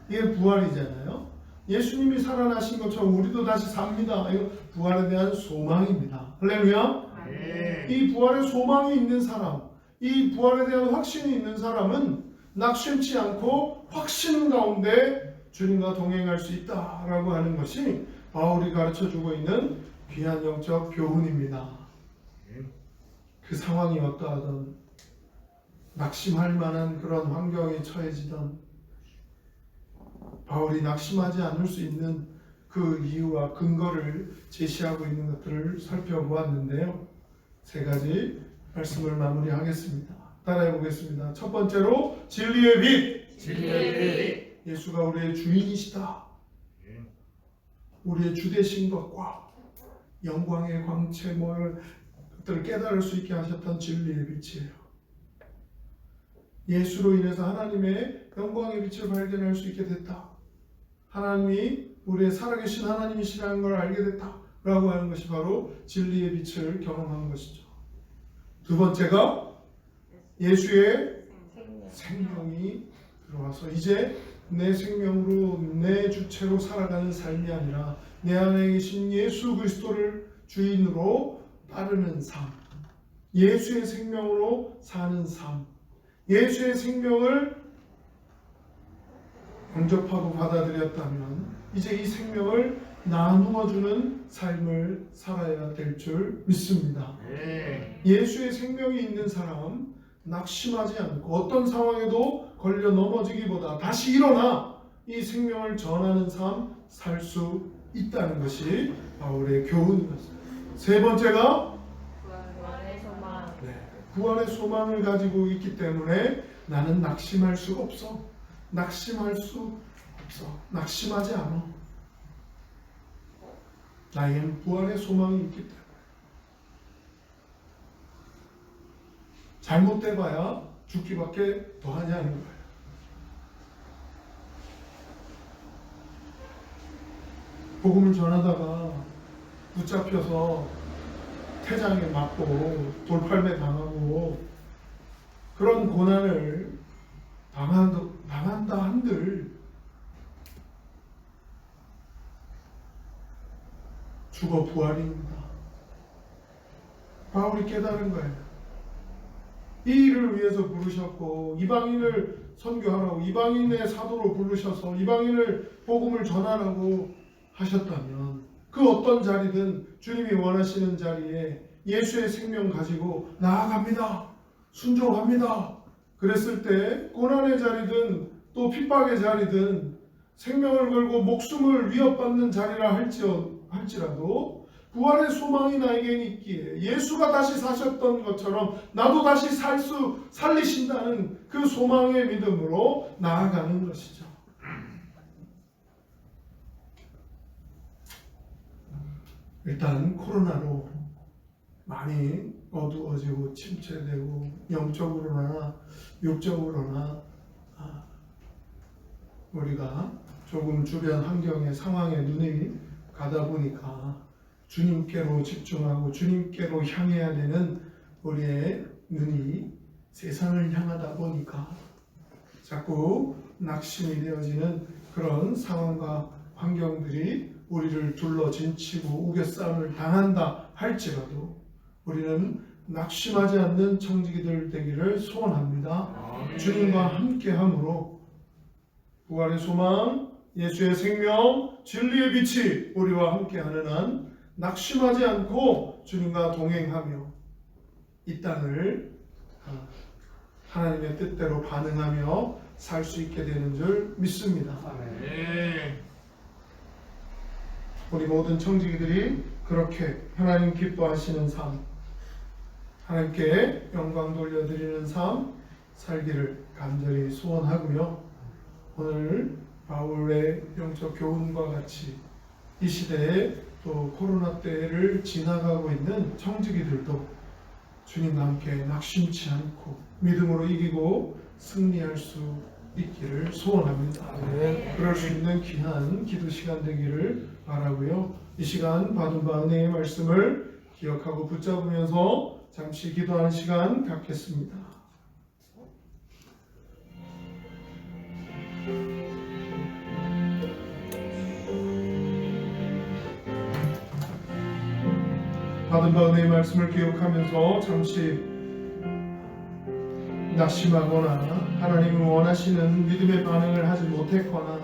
이게 부활이잖아요. 예수님이 살아나신 것처럼 우리도 다시 삽니다. 이거 부활에 대한 소망입니다. 할렐루야. 이 부활의 소망이 있는 사람, 이 부활에 대한 확신이 있는 사람은 낙심치 않고 확신 가운데 주님과 동행할 수 있다라고 하는 것이 바울이 가르쳐주고 있는 귀한 영적 교훈입니다. 그 상황이 어떠하든 낙심할 만한 그런 환경에 처해지던 바울이 낙심하지 않을 수 있는 그 이유와 근거를 제시하고 있는 것들을 살펴보았는데요. 세 가지 말씀을 마무리하겠습니다. 따라해 보겠습니다. 첫 번째로 진리의 빛. 진리의 예수가 우리의 주인이시다. 우리의 주되신 것과 영광의 광채를 깨달을 수 있게 하셨던 진리의 빛이에요. 예수로 인해서 하나님의 영광의 빛을 발견할 수 있게 됐다. 하나님이 우리의 살아계신 하나님이시라는 걸 알게 됐다라고 하는 것이 바로 진리의 빛을 경험한 것이죠. 두 번째가 예수의 생명이 들어와서 이제 내 생명으로 내 주체로 살아가는 삶이 아니라 내 안에 계신 예수 그리스도를 주인으로 따르는 삶, 예수의 생명으로 사는 삶, 예수의 생명을 영접하고 받아들였다면 이제 이 생명을 나누어주는 삶을 살아야 될 줄 믿습니다. 예수의 생명이 있는 사람, 낙심하지 않고 어떤 상황에도 걸려 넘어지기보다 다시 일어나 이 생명을 전하는 삶 살 수 있다는 것이 바울의 교훈이었습니다. 세 번째가 부활의 소망. 부활의 소망을 가지고 있기 때문에 나는 낙심할 수 없어. 낙심할 수 없어. 낙심하지 않아. 나에겐 부활의 소망이 있기 때문에. 잘못돼봐야 죽기밖에 더 하냐는 거예요. 복음을 전하다가 붙잡혀서 태장에 맞고 돌팔매 당하고 그런 고난을 당한다 한들 죽어 부활입니다. 바울이 깨달은 거예요. 이 일을 위해서 부르셨고 이방인을 선교하라고 이방인의 사도로 부르셔서 이방인을 복음을 전하라고 하셨다면 그 어떤 자리든 주님이 원하시는 자리에 예수의 생명 가지고 나아갑니다. 순종합니다. 그랬을 때 고난의 자리든 또 핍박의 자리든 생명을 걸고 목숨을 위협받는 자리라 할지라도 부활의 소망이 나에게 있기에 예수가 다시 사셨던 것처럼 나도 다시 살리신다는 그 소망의 믿음으로 나아가는 것이죠. 일단 코로나로 많이 어두워지고 침체되고 영적으로나 육적으로나 우리가 조금 주변 환경의 상황에 눈이 가다 보니까 주님께로 집중하고 주님께로 향해야 되는 우리의 눈이 세상을 향하다 보니까 자꾸 낙심이 되어지는 그런 상황과 환경들이 우리를 둘러 진치고 우겨싸움을 당한다 할지라도 우리는 낙심하지 않는 청지기들 되기를 소원합니다. 주님과 함께함으로 부활의 소망, 예수의 생명, 진리의 빛이 우리와 함께하는 한 낙심하지 않고 주님과 동행하며 이 땅을 하나님의 뜻대로 반응하며 살 수 있게 되는 줄 믿습니다. 우리 모든 청지기들이 그렇게 하나님 기뻐하시는 삶, 하나님께 영광 돌려드리는 삶 살기를 간절히 소원하고요. 오늘 바울의 영적 교훈과 같이 이 시대에 또 코로나 때를 지나가고 있는 청지기들도 주님과 함께 낙심치 않고 믿음으로 이기고 승리할 수 있기를 소원합니다. 그럴 수 있는 귀한 기도 시간 되기를 바라고요. 이 시간 받은 바 은혜의 말씀을 기억하고 붙잡으면서 잠시 기도하는 시간 갖겠습니다. 받은 바 은혜의 말씀을 기억하면서 잠시 낙심하거나 하나님을 원하시는 믿음의 반응을 하지 못했거나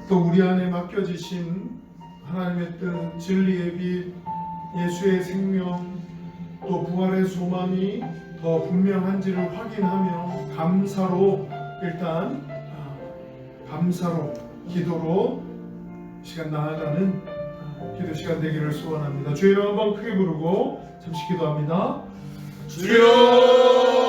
또 우리 안에 맡겨지신 하나님의 뜻, 진리의 빛, 예수의 생명, 또 부활의 소망이 더 분명한지를 확인하며 감사로 일단 감사로 기도로 시간 나아가는 기도 시간 되기를 소원합니다. 주의 이름 한번 크게 부르고 잠시 기도합니다. 주여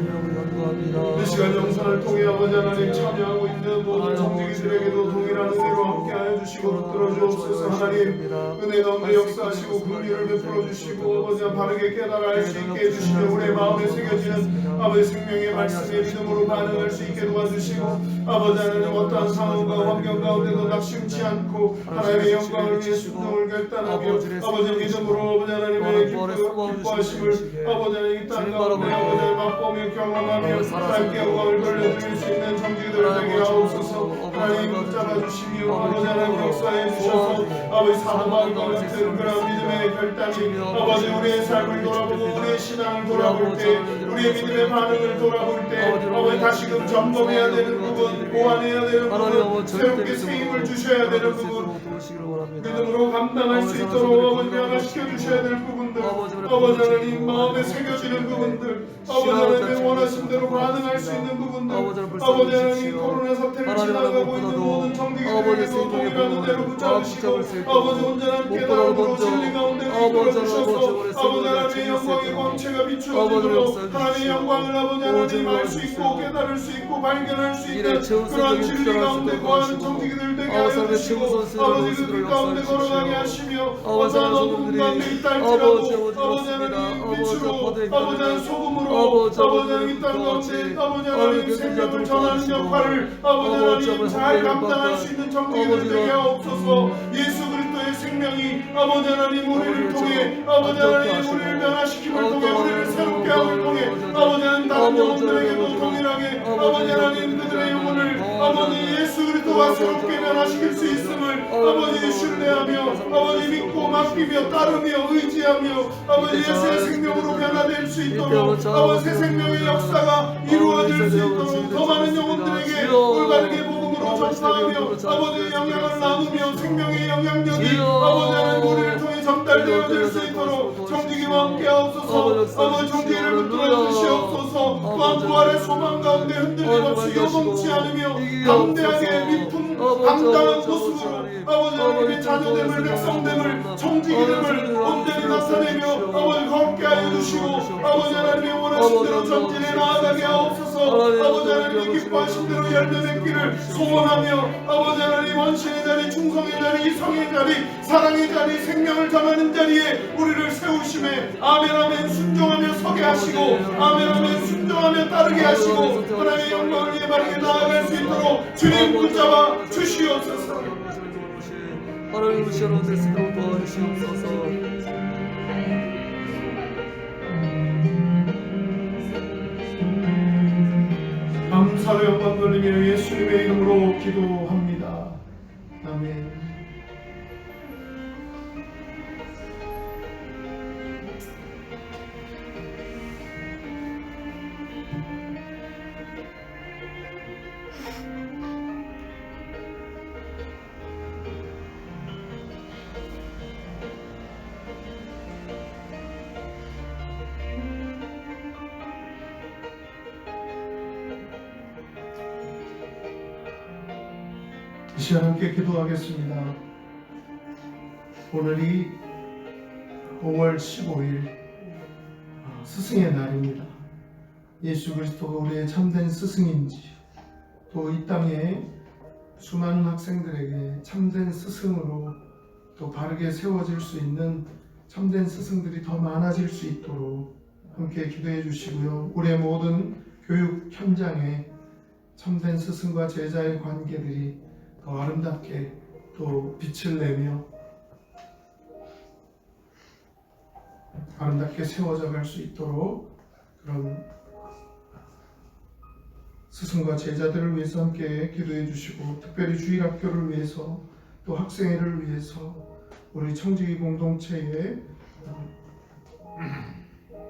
이 시간 영상을 통해 아버지 하나님 참여하고 있는 모든 정직이들에게도 동일한 은혜로 함께하여 주시고 붙들어 주옵소서. 하나님 은혜 넘는 역사하시고 긍휼을 베풀어 주시고 아버지 바르게 깨달아 알 수 있게 해주시며 우리의 마음에 새겨지는 아버지 생명의 말씀에 믿음으로 반응할 수 있게 도와주시고 아버지 하나님 어떠한 상황과 환경 가운데도 낙심치 않고 하나님의 영광을 위해 순종을 결단하며 아버지 믿음으로 아버지 하나님의 기뻐하심을 아버지 하나님 이 땅 가운데 아버지 맛보며 경험하며 삶의 영광을 돌려드릴 수 있는 정직들 되게 하옵소서. 하나님 붙잡아 주시며 아버지 하나님 역사해 주셔서 아버지 사모함과 같은 그런 믿음의 결단이 아버지 우리의 삶을 돌아보고 우리의 신앙을 돌아볼 때 우리의 믿음의 반응을 돌아볼 때 아버지 다시금 점검해야 되는 부분, 보완해야 되는 부분, 새롭게 세임을 주셔야 되는 부분, 믿음으로 감당할 수 있도록 아버지 변화시켜 주셔야 될 부분들, 아버지 하나님 마음에 새겨지는 부분들, 아버지 하나님 원하신 대로 반응할 수 있는 부분들, 아버지 하나님 코로나 사태를 지나가고 있는 모든 정직들에게도 동일한 은혜로 붙잡으시고 아버지 온전한 깨달음으로 진리 가운데 이끌어 주셔서 아버지 하나님의 영광의 광채가 비추어지도록 하나님의 영광을 아버지 하나님 알 수 있고 깨달을 수 있고 발견할 수 있는 그런 진리 가운데 거하는 정직이들 되게 하여 주시고 아버지 그 빛 가운데 걸어가게 하시며 어떠한 어두운 가운데 있다 할지라도 아버지 하나님 빛으로 아버지 하나님 소금으로 아버지 하나님 이 땅 가운데 아버지 하나님 생명을 전하는 역할을 아버지 하나님 잘 감당할 수 있는 정직이들 되게 하옵소서. 예수 그리스도의 생명이 아버지 하나님 우리를 통해 아버지 하나님 우리를 변화시킴을 통해 우리를 새롭게 함을 통해 아버지 하나님 다른 영혼들에게도 동일하게 아버지 하나님 그들의 영혼을 아버지 예수 그리스도와 새롭게 변화시킬 수 있음을 아버지 신뢰하며 아버지 믿고 맡기며 따르며 의지하며 아버지 예수의 생명으로 변화될 수 있도록 아버지 새 생명의 역사가 이루어질 수 있도록 더 많은 영혼들에게 올바르게 복음으로 전파하며 아버지의 영향을 나누며 생명의 영향력이 아버지 하나님 우리를 통해 전달되어질 수 있도록 정직이와 함께 하옵소서. 아버지 정직을 붙들어 주시옵소서. 또한 부활의 소망 가운데 흔들림 없이 요동치 않으며 담대하게 믿품 당당한 모습으로 아버지 하나님의 자녀됨을 백성됨을 정직이됨을 온전히 나타내며 아버지 거룩게 하여 주시고 아버지 하나님의 원하신 대로 전진해 나아가게 하옵소서. 아버지 하나님의 기뻐하신 대로 열매 맺기를 소원하며 아버지 하나님 원신의 자리 충성의 자리 이성의 자리 사랑의 자리 생명을 전하는 자리에 우리를 세우심에 아멘 아멘 순종하며 서게 하시고 아멘 아멘 순종하며 따르게 하시고 하나님의 영광을 위해 바르게 나아갈 수 있도록 주님 붙잡아 주시옵소서. 하나님 시원한 될 수 있도록 도와주시옵소서. 감사로 영광 돌리며 예수님의 이름으로 기도합니다. 아멘. 이 시간 함께 기도하겠습니다. 오늘이 5월 15일 스승의 날입니다. 예수 그리스도가 우리의 참된 스승인지 또 이 땅에 수많은 학생들에게 참된 스승으로 또 바르게 세워질 수 있는 참된 스승들이 더 많아질 수 있도록 함께 기도해 주시고요. 우리의 모든 교육 현장에 참된 스승과 제자의 관계들이 더 아름답게 또 빛을 내며 아름답게 세워져 갈 수 있도록 그런 스승과 제자들을 위해서 함께 기도해 주시고, 특별히 주일학교를 위해서, 또 학생회를 위해서, 우리 청지기 공동체의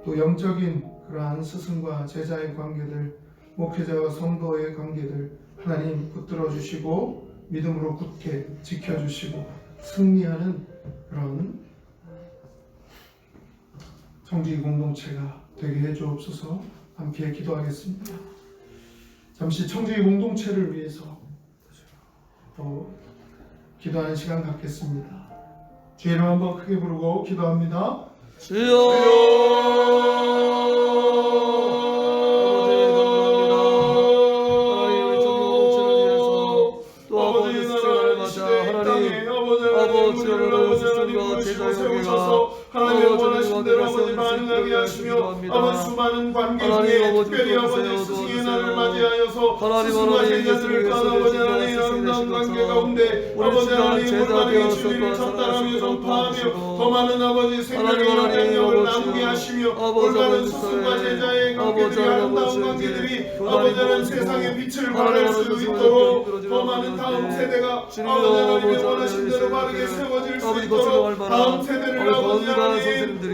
또 영적인 그러한 스승과 제자의 관계들, 목회자와 성도의 관계들 하나님 붙들어 주시고 믿음으로 굳게 지켜주시고 승리하는 그런 청지기 공동체가 되게 해주옵소서. 함께 기도하겠습니다. 잠시 청지기 공동체를 위해서 또 기도하는 시간 갖겠습니다. 주의 이름 한번 크게 부르고 기도합니다. 하나님 원하신 대로 아버지 반응하게 하시며 아버지 수많은 관계 중에 특별히 아버지 스승의 날을 맞이하여서 스승과 제자들을 간 아버지 하나님의 아름다운 관계 가운데 아버지 하나님 올바르게 주님을 전달하며 전파하며 더 많은 아버지 생명의 영향력을 나누게 하시며 올바른 스승과 제자의 관계들이 아름다운 관계들이 아버지 하나님 세상의 빛을 발할 수 있도록 더 많은 다음 세대가 아버지 하나님의 원하신 대로 바르게 세워질 수 있도록 다음 세대를 아버지 하나님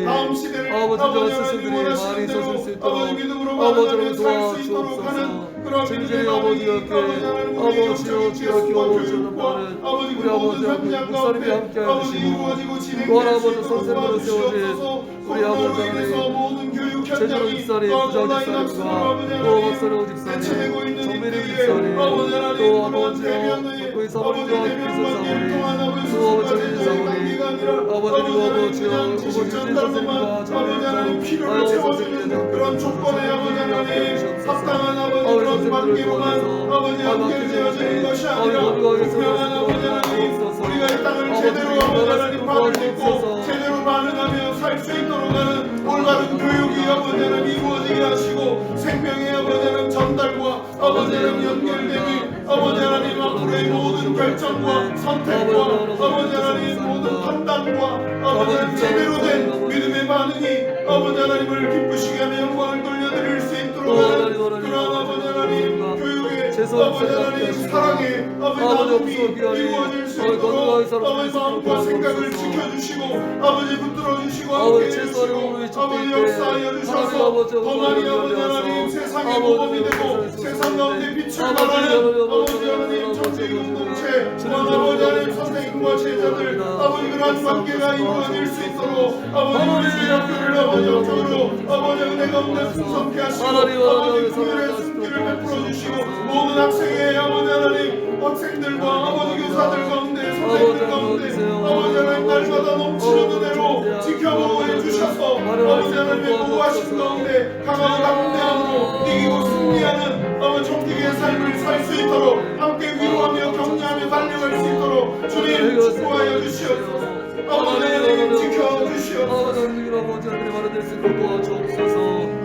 다음 시대를 아버지 하나님 원하시는 대로 아버지 믿음으로 만나며 살 수 있도록 하는 그런 믿음의 마음이 아버지 하나님 우리의 영적인 계승과 교육과 아버지 그 모든 현장 가운데 아버지 이루어지고 진행될 수 있도록 도와주시옵소서. 코로나로 인해서 모든 교육 현장이 온라인 학습으로 아버지 하나님 대체되고 있는 이때에 아버지 하나님 그런 대면의 아버지 대면 관계를 통한 아버지 스승과 제자의 관계가 아니라 아버지 하나님 그냥 지식 전달로만 아버지 하나님 필요를 채워주는 그런 조건에 아버지 하나님 합당한 아버지 그런 관계로만 아버지 연결되어지는 것이 아니라 분명한 아버지 하나님 우리가 이 땅을 제대로 아버지 하나님 발을 딛고 제대로 반응하며 살 수 있도록 하는 올바른 교육이 아버지 하나님 이루어지게 하시고 생명의 아버지 하나님 전달과 아버지 하나님 연결됨이 아버지 하나님 앞으로의 모든 결정과 선택과 아버지 하나님 모든 판단과 아버지 하나님 제대로 된 믿음의 반응이 아버지 하나님을 기쁘시게 하며 영광을 돌려드릴 수 있도록 하는 그러한 아버지 하나님 교육의 아버지 하나님 사랑의 아버지 나눔이 이루어질 수 있도록 아버지 마음과 생각을 지켜주시고 아버지 붙들어주시고 함께해주시고 아버지 역사하여 주셔서 더 많이 아버지 하나님 세상의 모범이 되고 세상 가운데 빛을 발하는 아버지 하나님 청지기 공동체 아버지 하나님 선생님과 제자들 아버지 그러한 관계가 이루어질 수 있도록 아버지 주일학교를 아버지 영적으로 아버지 은혜 가운데 풍성케 하시고 아버지 긍휼의 숨기를 베풀어 주시고 모든 학생의 아버지 하나님 학생들과 아버지 교사들 가운데 선생님들 가운데 아버지 하나님 날마다 넘치는 은혜로 지켜보고 해주셔서 아버지 하나님의 보호하신 가운데 강하고 담대함으로 이기고 승리하는 아버지 청지기의 삶을 살 수 있도록 함께 위로하며 격려하며 달려갈 수 있도록 주님 축복하여 주시옵소서. 아버지 하나님 지켜주시옵소서.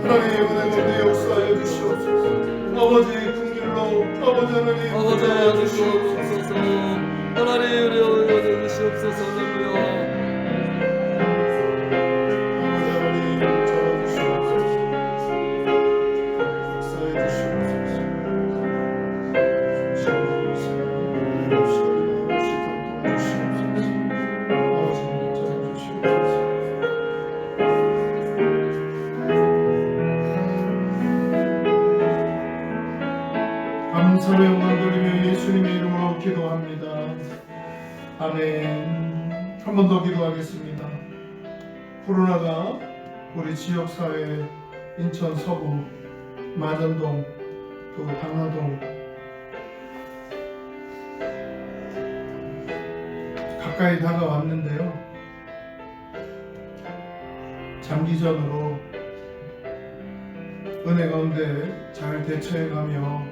하나님의 은혜 가운데 역사하여 주시옵소서. 아버지 긍휼로 아버지 하나님 보좌하여 주시옵소서. 하나님 은혜 주시옵소서. 할렐루야. 감사의 영광 돌리며 예수님의 이름으로 기도합니다. 아멘. 한 번 더 기도하겠습니다. 코로나가 우리 지역사회 인천 서구 마전동 또 당나동 가까이 다가왔는데요. 장기전으로 은혜 가운데 잘 대처해가며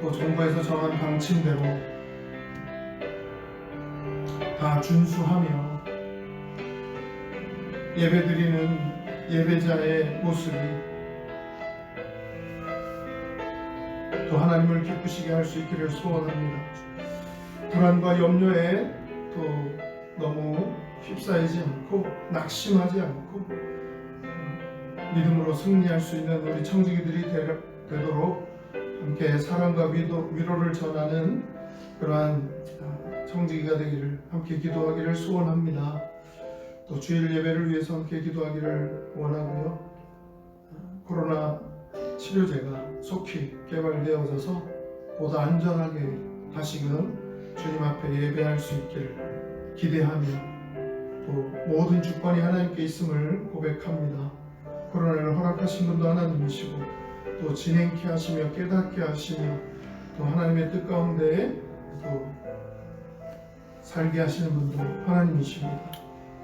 또 정부에서 정한 방침대로 다 준수하며 예배드리는 예배자의 모습이 또 하나님을 기쁘시게 할 수 있기를 소원합니다. 불안과 염려에 또 너무 휩싸이지 않고 낙심하지 않고 믿음으로 승리할 수 있는 우리 청지기들이 되도록 함께 사랑과 위로를 전하는 그러한 청지기가 되기를 함께 기도하기를 소원합니다. 또 주일 예배를 위해서 함께 기도하기를 원하고요. 코로나 치료제가 속히 개발되어져서 보다 안전하게 다시금 주님 앞에 예배할 수 있기를 기대하며 또 모든 주권이 하나님께 있음을 고백합니다. 코로나를 허락하신 분도 하나님이시고 또 진행케 하시며 깨닫게 하시며 또 하나님의 뜻 가운데 또 살게 하시는 분도 하나님이십니다.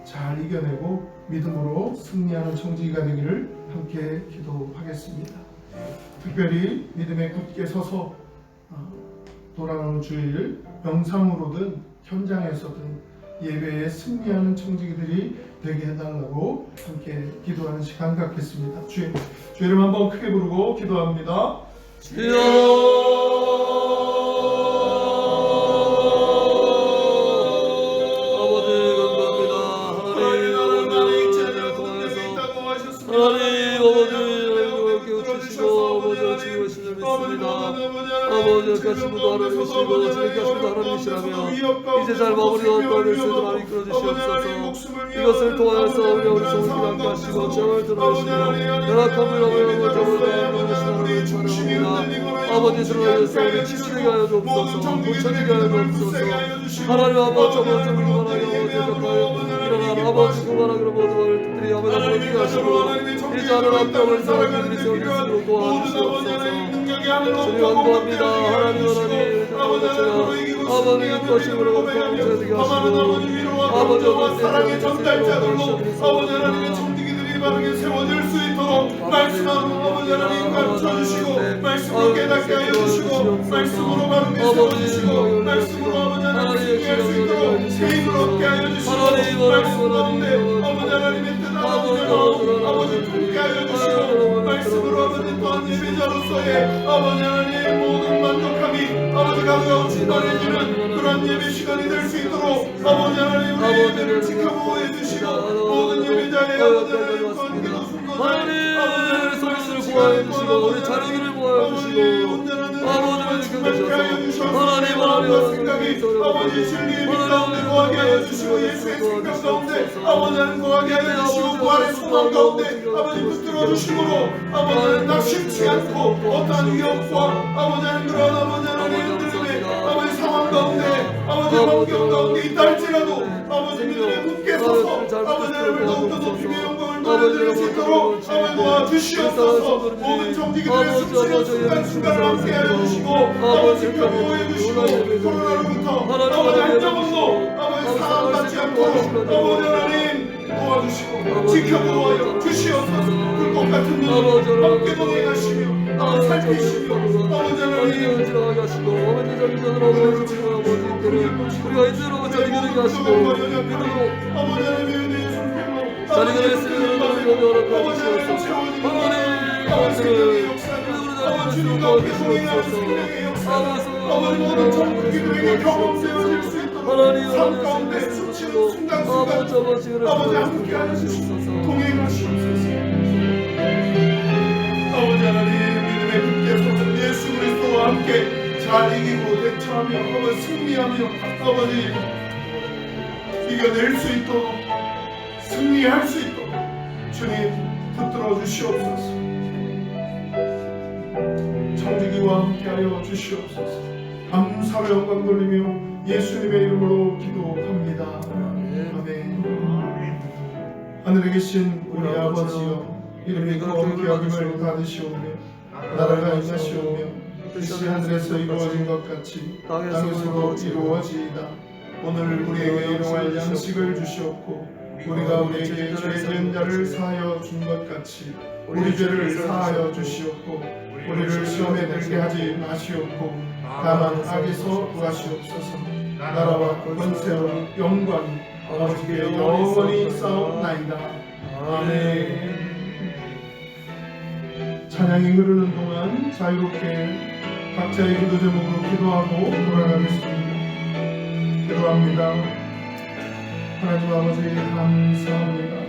잘 이겨내고 믿음으로 승리하는 청지기가 되기를 함께 기도하겠습니다. 특별히 믿음에 굳게 서서 돌아오는 주일 명상으로든 현장에서든 예배에 승리하는 청지기들이 되게 해달라고 함께 기도하는 시간 갖겠습니다. 주 이름 한번 크게 부르고 기도합니다. 주여 아버지 감사합니다. 하나님 아버지 깨우치시고 아버지 치유하시는 믿습니다. 아버지 같이 분도 하나님이시고 진행하시는 하나님이시라면 이제 잘 마무리가 떠날 수 있도록 하나님 이끌어주시옵소서. 이것을 통하여서 우리 성도들과 함께 하시고 정을 드러내시고 연약함을 넘어가고 정을 드러내시는 하나님 찬양합니다. 아버지 드러내셔서 우리 치료되게 하여 주옵소서. 고쳐지게 하여 주옵소서. 하나님 아버지 저번 주를 원하여 대적하여 일어나 아버지 그만하기로 모든 것들이 아버지 아버지 하시고 이제 하나님 아버지 사랑들이 세워질수록 도와주시옵소서. 주님 원고합니다. 하나님 아버지 것으로 감사드리게 하시고 아버지 사랑의 전달자들로 아버지 하나님의 청지기들이 바르게 세워질 수 있도록 말씀하고 아버지 하나님 가르쳐주시고 말씀으로 깨닫게 하여 주시고 말씀으로 바르게 세워주시고 말씀으로 아버지 하나님 승리할 수 있도록 힘을 얻게 하여 주시고 말씀 가운데 아버지 하나님의 뜻 하나님으로 아버지 품게 하여 주시고 말씀으로 아버지 또한 예배자로서의 아버지 하나님의 모든 만족함이 아버지 가져온 충만해지는 그런 예배 시간이 될 수 있도록 아버지 하나님 우리 예배를 지켜보호해 주시고 모든 예배자의 아버지 하나님 관계도 하나님 소리들을 보호해 주시고 우리 자녀들을 보호해 주시고 아버지를 지켜주셔서 하나님 아버지 진리의 빛 가운데 거하게 하여 주시고 예수의 생명 가운데 아버지 하나님 거하게 하여 주시고 부활의 소망 가운데 아버지 붙들어 주심으로 아버지 하나님 낙심치 않고 어떠한 위협과 아버지 하나님 그런 아버지 하나님 흔들림의 아버지 상황 가운데 아버지 환경 가운데 있다 할지라도 아버지 믿음에 굳게 서서 아버지 하나님을 더욱더 높이며 영광을 돌려드릴 수 있도록 아버지 도와주시옵소서. 모든 정직들의 숨쉬는 순간순간을 함께 하여 주시고 아버지 지켜보호해 주시고 코로나로부터 아버지 한 점도 아버지 사함받지 않도록 아버지 하나님 도와주시고 지켜보호하여 주시옵소서. 불꽃 같은 눈으로 함께 동행하시며 아버지 살피시며 아버지 하나님 우리가 이대로 자리게 하시고 믿음으로 아버지 하나님의 은혜의 손길로 자리가 있으면 아버지 하나님 채워지는 아버지의 역사를 아버지 주님과 함께 동행하는 생명의 역사를 아버지 모든 청지기들에게 경험되어질 수 있도록 삶 가운데 스치는 순간순간 아버지 함께 하여 주시고 동행하시옵소서. 아버지 하나님 믿음의 굳게 서서 예수 그리스도와 함께 잘 이기고 대처하며 아버지 승리하며 아버지 이겨낼 수 있도록 승리할 수 있도록 주님 붙들어 주시옵소서. 청지기와 함께하여 주시옵소서. 감사로 영광 돌리며 예수님의 이름으로 기도합니다. 아멘. 하늘에 계신 우리 아버지여 이름이 거룩히 여김을 받으시오며 나라가 임하시오며 뜻이 하늘에서 이루어진 것 같이 땅에서도 이루어지이다. 오늘 우리에게 일용할 양식을 주시옵고 우리가 우리에게 죄 지은 자를 사하여 준 것 같이 우리 죄를 사하여 주시옵고 우리를 시험에 들게 하지 마시옵고 다만 악에서 구하시옵소서. 나라와 권세와 영광이 아버지께 영원히 싸움나이다. 아멘. 찬양이 흐르는 동안 자유롭게 각자의 기도 제목으로 기도하고 돌아가겠습니다. 기도합니다. 하나님 아버지 감사합니다.